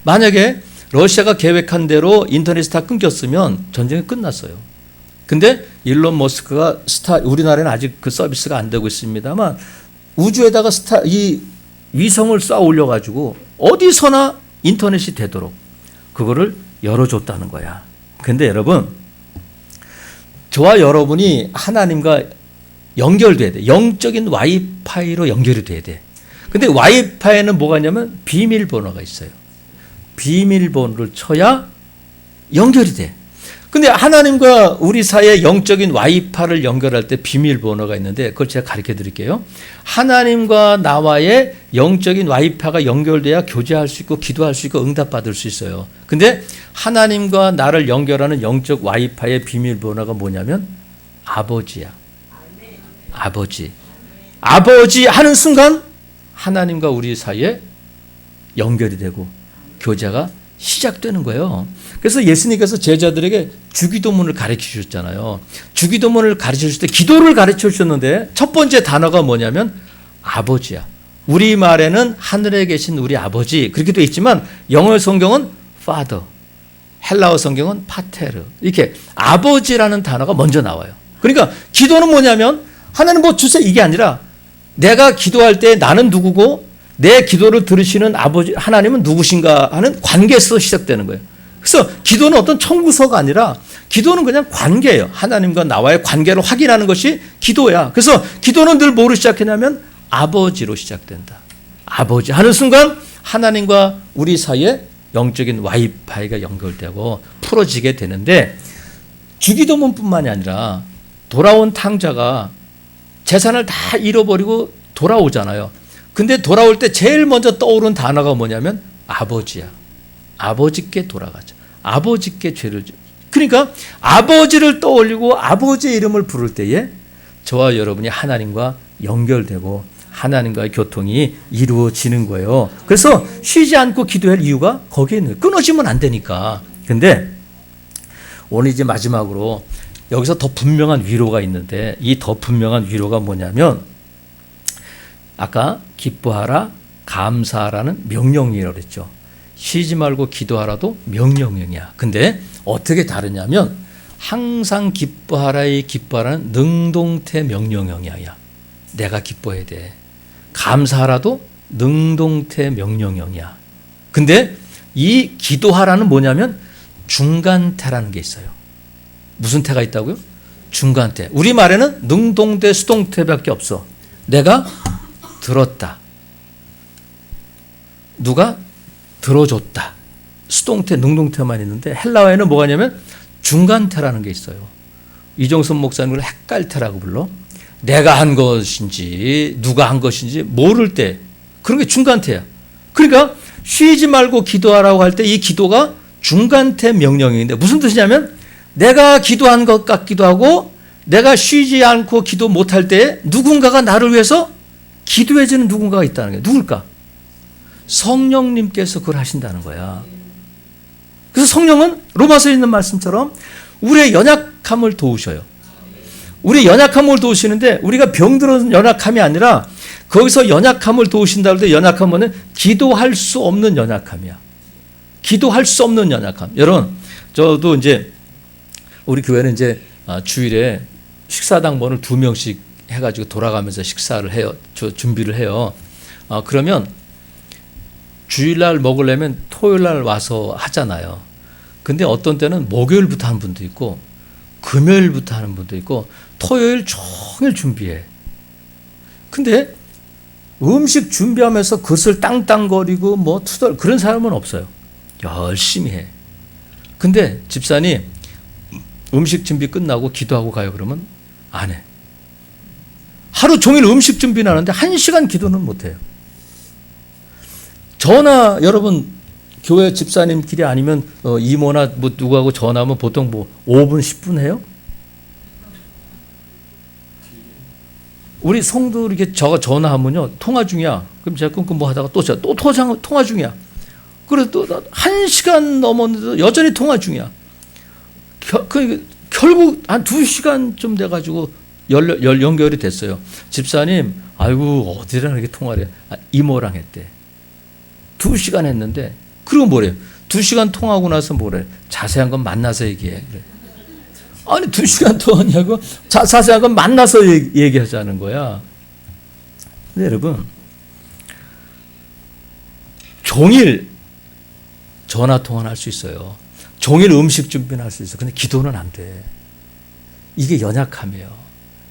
만약에 러시아가 계획한 대로 인터넷이 다 끊겼으면 전쟁이 끝났어요. 근데 일론 머스크가 우리나라에는 아직 그 서비스가 안 되고 있습니다만 우주에다가 이 위성을 쏴 올려가지고 어디서나 인터넷이 되도록 그거를 열어줬다는 거야. 근데 여러분, 저와 여러분이 하나님과 연결돼야 돼. 영적인 와이파이로 연결이 돼야 돼. 근데 와이파이는 뭐가 있냐면 비밀번호가 있어요. 비밀번호를 쳐야 연결이 돼. 근데 하나님과 우리 사이에 영적인 와이파이를 연결할 때 비밀번호가 있는데 그걸 제가 가르쳐 드릴게요. 하나님과 나와의 영적인 와이파이가 연결돼야 교제할 수 있고 기도할 수 있고 응답받을 수 있어요. 근데 하나님과 나를 연결하는 영적 와이파이의 비밀번호가 뭐냐면 아버지야. 아버지. 아버지 하는 순간 하나님과 우리 사이에 연결이 되고 교제가 시작되는 거예요. 그래서 예수님께서 제자들에게 주기도문을 가르쳐 주셨잖아요. 주기도문을 가르쳐 주실 때 기도를 가르쳐 주셨는데 첫 번째 단어가 뭐냐면 아버지야. 우리말에는 하늘에 계신 우리 아버지 그렇게 되어 있지만 영어 성경은 Father, 헬라어 성경은 파테르 이렇게 아버지라는 단어가 먼저 나와요. 그러니까 기도는 뭐냐면 하나님 뭐 주세요 이게 아니라 내가 기도할 때 나는 누구고 내 기도를 들으시는 아버지 하나님은 누구신가 하는 관계에서 시작되는 거예요. 그래서 기도는 어떤 청구서가 아니라 기도는 그냥 관계예요. 하나님과 나와의 관계를 확인하는 것이 기도야. 그래서 기도는 늘 뭐로 시작했냐면 아버지로 시작된다. 아버지 하는 순간 하나님과 우리 사이에 영적인 와이파이가 연결되고 풀어지게 되는데 주기도문뿐만이 아니라 돌아온 탕자가 재산을 다 잃어버리고 돌아오잖아요. 근데 돌아올 때 제일 먼저 떠오른 단어가 뭐냐면 아버지야. 아버지께 돌아가자. 아버지께 죄를 져. 그러니까 아버지를 떠올리고 아버지의 이름을 부를 때에 저와 여러분이 하나님과 연결되고 하나님과의 교통이 이루어지는 거예요. 그래서 쉬지 않고 기도할 이유가 거기에 있는 거예요. 끊어지면 안 되니까. 근데 오늘 이제 마지막으로 여기서 더 분명한 위로가 있는데 이 더 분명한 위로가 뭐냐면 아까 기뻐하라 감사하라는 명령이라고 그랬죠. 쉬지 말고 기도하라도 명령이야. 근데 어떻게 다르냐면 항상 기뻐하라의 기뻐하라는 능동태 명령형이야. 내가 기뻐해야 돼. 감사하라도 능동태 명령형이야. 근데 이 기도하라는 뭐냐면 중간태라는 게 있어요. 무슨 태가 있다고요? 중간태. 우리말에는 능동태, 수동태밖에 없어. 내가 들었다. 누가 들어줬다. 수동태, 능동태만 있는데 헬라어에는 뭐가 있냐면 중간태라는 게 있어요. 이종선 목사님을 헷갈태라고 불러. 내가 한 것인지 누가 한 것인지 모를 때 그런 게 중간태야. 그러니까 쉬지 말고 기도하라고 할 때 이 기도가 중간태 명령인데 무슨 뜻이냐면 내가 기도한 것 같기도 하고 내가 쉬지 않고 기도 못할 때 누군가가 나를 위해서 기도해 주는 누군가가 있다는 게 누굴까? 성령님께서 그걸 하신다는 거야. 그래서 성령은 로마서에 있는 말씀처럼 우리의 연약함을 도우셔요. 우리 연약함을 도우시는데 우리가 병들어서 연약함이 아니라 거기서 연약함을 도우신다고 할 때 연약함은 기도할 수 없는 연약함이야. 기도할 수 없는 연약함. 여러분, 저도 이제 우리 교회는 이제 주일에 식사당번을 2명씩 해가지고 돌아가면서 식사를 해요. 준비를 해요. 그러면 주일날 먹으려면 토요일날 와서 하잖아요. 근데 어떤 때는 목요일부터 하는 분도 있고 금요일부터 하는 분도 있고 토요일 종일 준비해. 근데 음식 준비하면서 그릇을 땅땅거리고 뭐 투덜 그런 사람은 없어요. 열심히 해. 근데 집사님 음식 준비 끝나고 기도하고 가요 그러면 안 해. 하루 종일 음식 준비는 하는데 1시간 기도는 못 해요. 전화 여러분 교회 집사님끼리 아니면 이모나 뭐 누구하고 전화하면 보통 뭐 5분 10분 해요? 우리 성도 이렇게 전화하면요 통화 중이야. 그럼 제가 끊고 뭐 하다가 또 통화 중이야. 그래도 또 1시간 넘었는데도 여전히 통화 중이야. 결국 한 2시간 좀 돼가지고 연결이 됐어요. 집사님, 아이고 어디랑 이렇게 통화를 해? 이모랑 했대. 2시간 했는데 그리고 뭐래요? 2시간 통화하고 나서 뭐래? 자세한 건 만나서 얘기해. 그래. 아니 2시간 통화냐고? 자세한 건 만나서 얘기하자는 거야. 근데 여러분 종일 전화 통화는 할 수 있어요. 종일 음식 준비는 할 수 있어. 근데 기도는 안 돼. 이게 연약함이에요.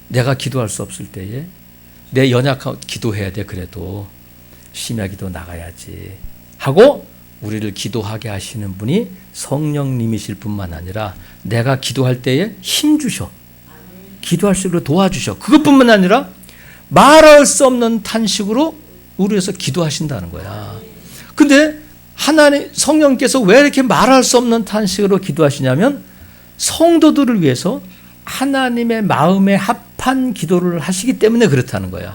내가 기도할 수 없을 때에 내 연약함 기도해야 돼. 그래도 심야 기도 나가야지 하고 우리를 기도하게 하시는 분이 성령님이실 뿐만 아니라 내가 기도할 때에 힘 주셔. 기도할 수 있도록 도와주셔. 그것뿐만 아니라 말할 수 없는 탄식으로 우리 위해서 기도하신다는 거야. 근데 하나님 성령께서 왜 이렇게 말할 수 없는 탄식으로 기도하시냐면 성도들을 위해서 하나님의 마음에 합한 기도를 하시기 때문에 그렇다는 거야.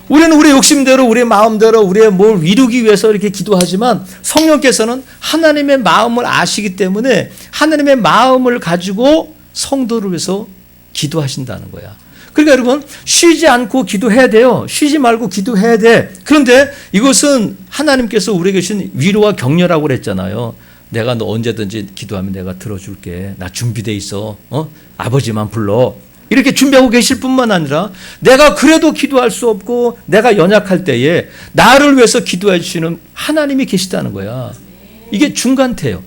우리는 우리의 욕심대로, 우리의 마음대로, 우리의 뭘 이루기 위해서 이렇게 기도하지만 성령께서는 하나님의 마음을 아시기 때문에 하나님의 마음을 가지고 성도를 위해서 기도하신다는 거야. 그러니까 여러분, 쉬지 않고 기도해야 돼요. 쉬지 말고 기도해야 돼. 그런데 이것은 하나님께서 우리에게 주신 위로와 격려라고 그랬잖아요. 내가 너 언제든지 기도하면 내가 들어줄게. 나 준비돼 있어. 아버지만 불러. 이렇게 준비하고 계실 뿐만 아니라 내가 그래도 기도할 수 없고 내가 연약할 때에 나를 위해서 기도해 주시는 하나님이 계시다는 거야. 이게 중간태예요.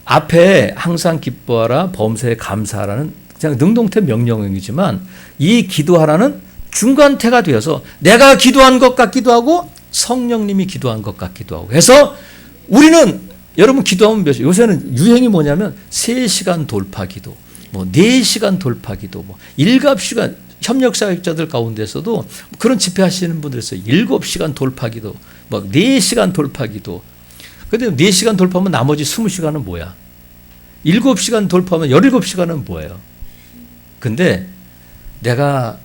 앞에 항상 기뻐하라, 범사에 감사하라는 그냥 능동태 명령이지만 이 기도하라는 중간태가 되어서 내가 기도한 것 같기도 하고 성령님이 기도한 것 같기도 하고 해서 우리는 여러분 기도하면 요새는 유행이 뭐냐면 3시간 돌파 기도, 4시간 돌파 기도, 일갑시간 협력사역자들 가운데서도 그런 집회하시는 분들 있어요. 7시간 돌파 기도, 4시간 돌파 기도. 근데 4시간 돌파하면 나머지 20시간은 뭐야? 7시간 돌파하면 17시간은 뭐예요? 근데 내가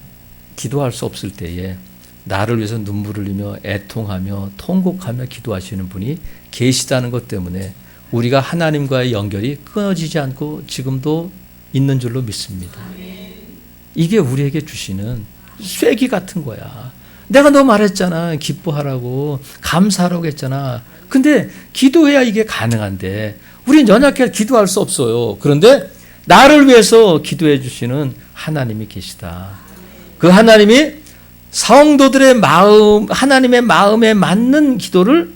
기도할 수 없을 때에 나를 위해서 눈물을 흘리며 애통하며 통곡하며 기도하시는 분이 계시다는 것 때문에 우리가 하나님과의 연결이 끊어지지 않고 지금도 있는 줄로 믿습니다. 이게 우리에게 주시는 쐐기 같은 거야. 내가 너 말했잖아. 기뻐하라고, 감사하라고 했잖아. 근데 기도해야 이게 가능한데 우리는 연약해 기도할 수 없어요. 그런데 나를 위해서 기도해 주시는 하나님이 계시다. 그 하나님이 성도들의 마음, 하나님의 마음에 맞는 기도를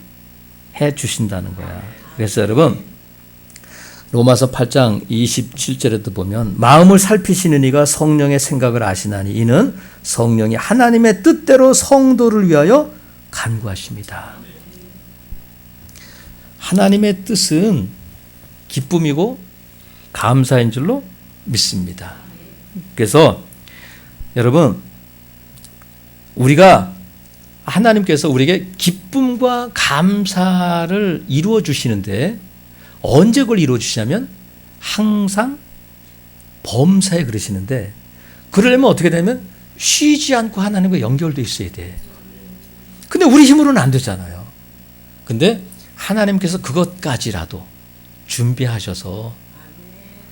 해 주신다는 거야. 그래서 여러분, 로마서 8장 27절에도 보면 마음을 살피시는 이가 성령의 생각을 아시나니 이는 성령이 하나님의 뜻대로 성도를 위하여 간구하십니다. 하나님의 뜻은 기쁨이고 감사인 줄로 믿습니다. 그래서 여러분, 우리가 하나님께서 우리에게 기쁨과 감사를 이루어 주시는데 언제 그걸 이루어 주시냐면 항상 범사에 그러시는데 그러려면 어떻게 되면 쉬지 않고 하나님과 연결되어 있어야 돼. 근데 우리 힘으로는 안 되잖아요. 근데 하나님께서 그것까지라도 준비하셔서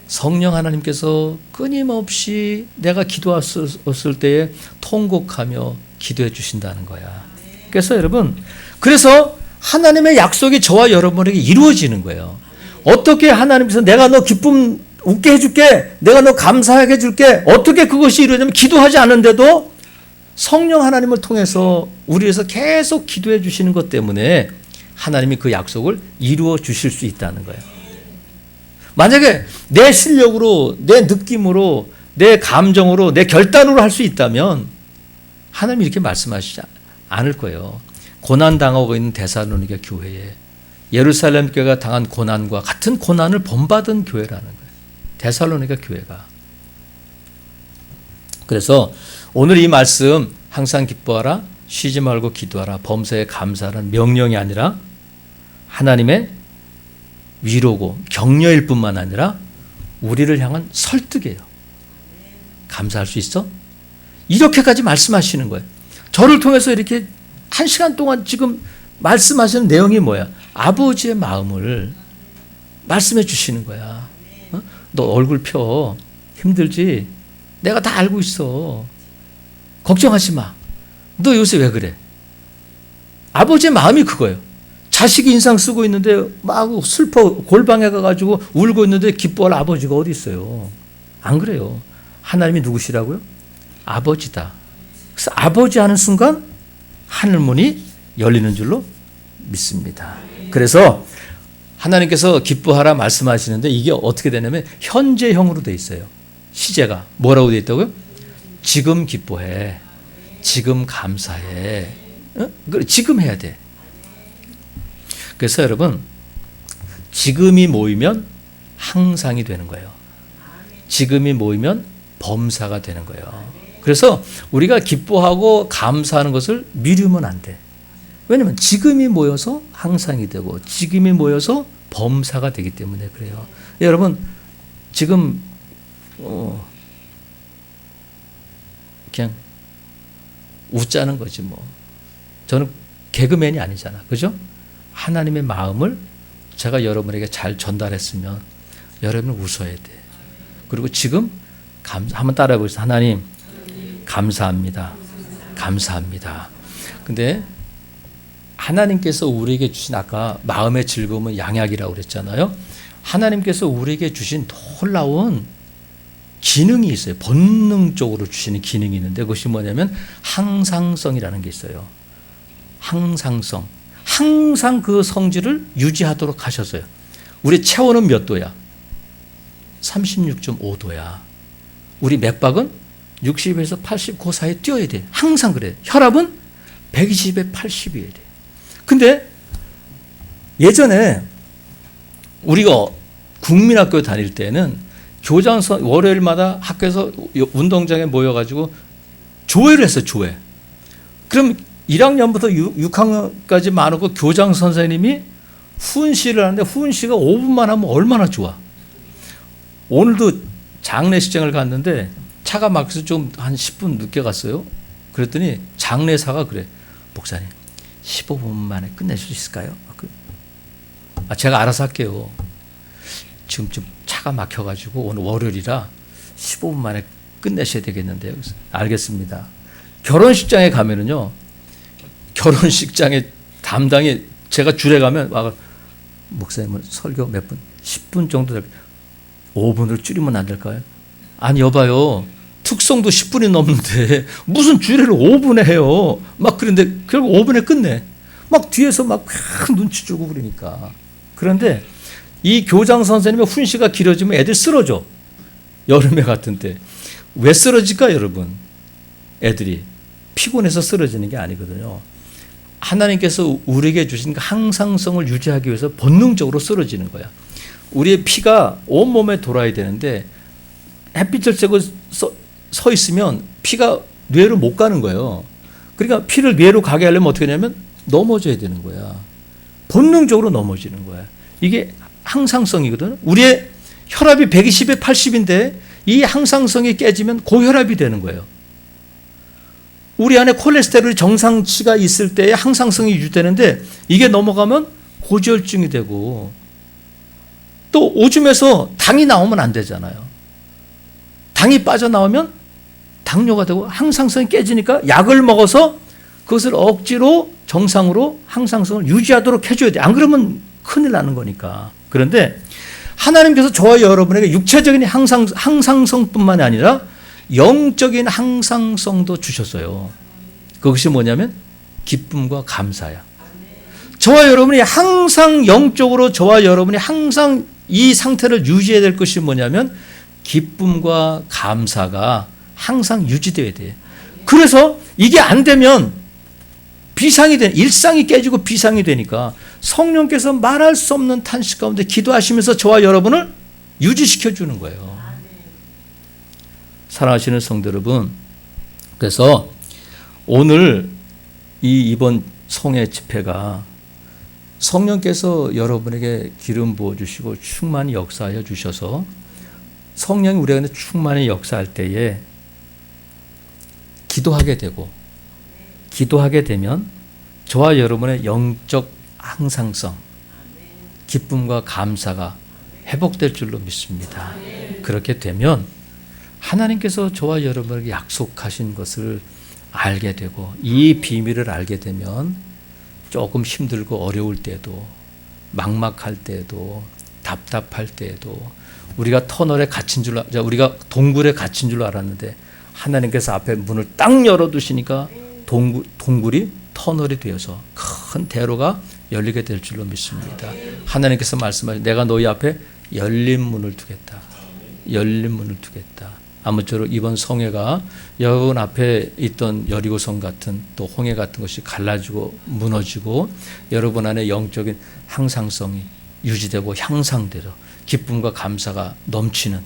성령 하나님께서 끊임없이 내가 기도했을 때에 통곡하며 기도해 주신다는 거야. 그래서 여러분, 그래서 하나님의 약속이 저와 여러분에게 이루어지는 거예요. 어떻게 하나님께서 내가 너 기쁨 웃게 해줄게, 내가 너 감사하게 해줄게, 어떻게 그것이 이루어지냐면 기도하지 않은데도 성령 하나님을 통해서 우리 위해서 계속 기도해 주시는 것 때문에 하나님이 그 약속을 이루어 주실 수 있다는 거예요. 만약에 내 실력으로, 내 느낌으로, 내 감정으로, 내 결단으로 할 수 있다면 하나님이 이렇게 말씀하시지 않을 거예요. 고난당하고 있는 데살로니가 교회에 예루살렘 교회가 당한 고난과 같은 고난을 본받은 교회라는 거예요. 데살로니가 교회가. 그래서 오늘 이 말씀 항상 기뻐하라, 쉬지 말고 기도하라, 범사에 감사하라는 명령이 아니라 하나님의 위로고 격려일 뿐만 아니라 우리를 향한 설득이에요. 감사할 수 있어? 이렇게까지 말씀하시는 거예요. 저를 통해서 이렇게 1시간 동안 지금 말씀하시는 내용이 뭐야? 아버지의 마음을 말씀해 주시는 거야. 너 얼굴 펴. 힘들지? 내가 다 알고 있어. 걱정하지 마. 너 요새 왜 그래? 아버지의 마음이 그거예요. 자식이 인상 쓰고 있는데 막 슬퍼 골방에 가가지고 울고 있는데 기뻐할 아버지가 어디 있어요? 안 그래요. 하나님이 누구시라고요? 아버지다. 그래서 아버지 하는 순간 하늘문이 열리는 줄로 믿습니다. 그래서 하나님께서 기뻐하라 말씀하시는데 이게 어떻게 되냐면 현재형으로 되어 있어요. 시제가 뭐라고 되어 있다고요? 지금 기뻐해. 지금 감사해. 지금 해야 돼. 그래서 여러분, 지금이 모이면 항상이 되는 거예요. 지금이 모이면 범사가 되는 거예요. 그래서 우리가 기뻐하고 감사하는 것을 미루면 안 돼. 왜냐하면 지금이 모여서 항상이 되고 지금이 모여서 범사가 되기 때문에 그래요. 여러분, 지금 그냥 웃자는 거지 뭐. 저는 개그맨이 아니잖아. 그죠? 하나님의 마음을 제가 여러분에게 잘 전달했으면 여러분은 웃어야 돼. 그리고 지금 한번 따라해 보세요. 하나님 감사합니다. 감사합니다. 근데 하나님께서 우리에게 주신 아까 마음의 즐거움은 양약이라고 그랬잖아요. 하나님께서 우리에게 주신 놀라운 기능이 있어요. 본능적으로 주시는 기능이 있는데 그것이 뭐냐면 항상성이라는 게 있어요. 항상성. 항상 그 성질을 유지하도록 하셨어요. 우리 체온은 몇 도야? 36.5도야. 우리 맥박은 60에서 80 그 사이에 뛰어야 돼. 항상 그래. 혈압은 120에 80이어야 돼. 근데 예전에 우리가 국민학교 다닐 때는 교장선 월요일마다 학교에서 운동장에 모여가지고 조회를 했어요. 조회. 그럼 1학년부터 6학년까지 많고 교장 선생님이 훈시를 하는데 훈시가 5분만 하면 얼마나 좋아. 오늘도 장례식장을 갔는데 차가 막혀서 좀 한 10분 늦게 갔어요. 그랬더니 장례사가 그래. 목사님 15분 만에 끝낼 수 있을까요? 제가 알아서 할게요. 지금 좀 차가 막혀가지고 오늘 월요일이라 15분 만에 끝내셔야 되겠는데요. 그래서 알겠습니다. 결혼식장에 가면은요. 결혼식장에 담당이 제가 줄에 가면 목사님은 설교 몇 분? 10분 정도 될 5분을 줄이면 안 될까요? 아니 여봐요. 특성도 10분이 넘는데 무슨 주례를 5분에 해요. 막 그런데 결국 5분에 끝내. 막 뒤에서 막 눈치 주고 그러니까. 그런데 이 교장 선생님의 훈시가 길어지면 애들 쓰러져. 여름에 같은 때. 왜 쓰러질까 여러분? 애들이 피곤해서 쓰러지는 게 아니거든요. 하나님께서 우리에게 주신 항상성을 유지하기 위해서 본능적으로 쓰러지는 거야. 우리의 피가 온몸에 돌아야 되는데 햇빛을 쬐고 서 있으면 피가 뇌로 못 가는 거예요. 그러니까 피를 뇌로 가게 하려면 어떻게 하냐면 넘어져야 되는 거야. 본능적으로 넘어지는 거야. 이게 항상성이거든. 우리의 혈압이 120에 80인데 이 항상성이 깨지면 고혈압이 되는 거예요. 우리 안에 콜레스테롤이 정상치가 있을 때에 항상성이 유지되는데 이게 넘어가면 고지혈증이 되고 또 오줌에서 당이 나오면 안 되잖아요. 당이 빠져나오면 당뇨가 되고 항상성이 깨지니까 약을 먹어서 그것을 억지로 정상으로 항상성을 유지하도록 해줘야 돼. 안 그러면 큰일 나는 거니까. 그런데 하나님께서 저와 여러분에게 육체적인 항상성뿐만이 아니라 영적인 항상성도 주셨어요. 그것이 뭐냐면 기쁨과 감사야. 저와 여러분이 항상 영적으로 저와 여러분이 항상 이 상태를 유지해야 될 것이 뭐냐면 기쁨과 감사가 항상 유지되어야 돼. 그래서 이게 안 되면 비상이 돼. 일상이 깨지고 비상이 되니까 성령께서 말할 수 없는 탄식 가운데 기도하시면서 저와 여러분을 유지시켜 주는 거예요. 사랑하시는 성도 여러분, 그래서 오늘 이번 성회 집회가 성령께서 여러분에게 기름 부어주시고 충만히 역사하여 주셔서 성령이 우리 안에 충만히 역사할 때에 기도하게 되고 기도하게 되면 저와 여러분의 영적 항상성, 기쁨과 감사가 회복될 줄로 믿습니다. 그렇게 되면 하나님께서 저와 여러분에게 약속하신 것을 알게 되고 이 비밀을 알게 되면 조금 힘들고 어려울 때도 막막할 때도 답답할 때도 우리가 터널에 갇힌 줄 우리가 동굴에 갇힌 줄 알았는데 하나님께서 앞에 문을 딱 열어두시니까 동굴이 터널이 되어서 큰 대로가 열리게 될 줄로 믿습니다. 하나님께서 말씀하신 내가 너희 앞에 열린 문을 두겠다. 열린 문을 두겠다. 아무쪼록 이번 성회가 여러분 앞에 있던 여리고성 같은 또 홍해 같은 것이 갈라지고 무너지고 여러분 안에 영적인 항상성이 유지되고 향상되고 기쁨과 감사가 넘치는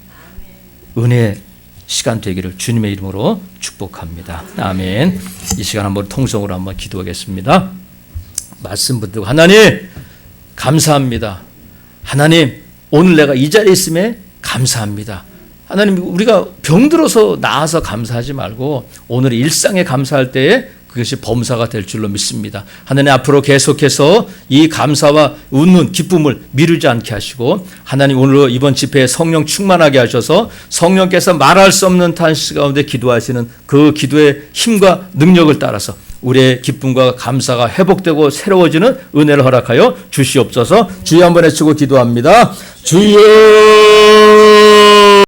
은혜의 시간 되기를 주님의 이름으로 축복합니다. 아멘. 이 시간 한번 통성으로 한번 기도하겠습니다. 말씀 붙들고 하나님 감사합니다. 하나님 오늘 내가 이 자리에 있음에 감사합니다. 하나님 우리가 병들어서 나아서 감사하지 말고 오늘 일상에 감사할 때에 그것이 범사가 될 줄로 믿습니다. 하나님 앞으로 계속해서 이 감사와 웃는 기쁨을 미루지 않게 하시고 하나님 오늘 이번 집회에 성령 충만하게 하셔서 성령께서 말할 수 없는 탄식 가운데 기도하시는 그 기도의 힘과 능력을 따라서 우리의 기쁨과 감사가 회복되고 새로워지는 은혜를 허락하여 주시옵소서. 주여 한번 외치고 기도합니다. 주여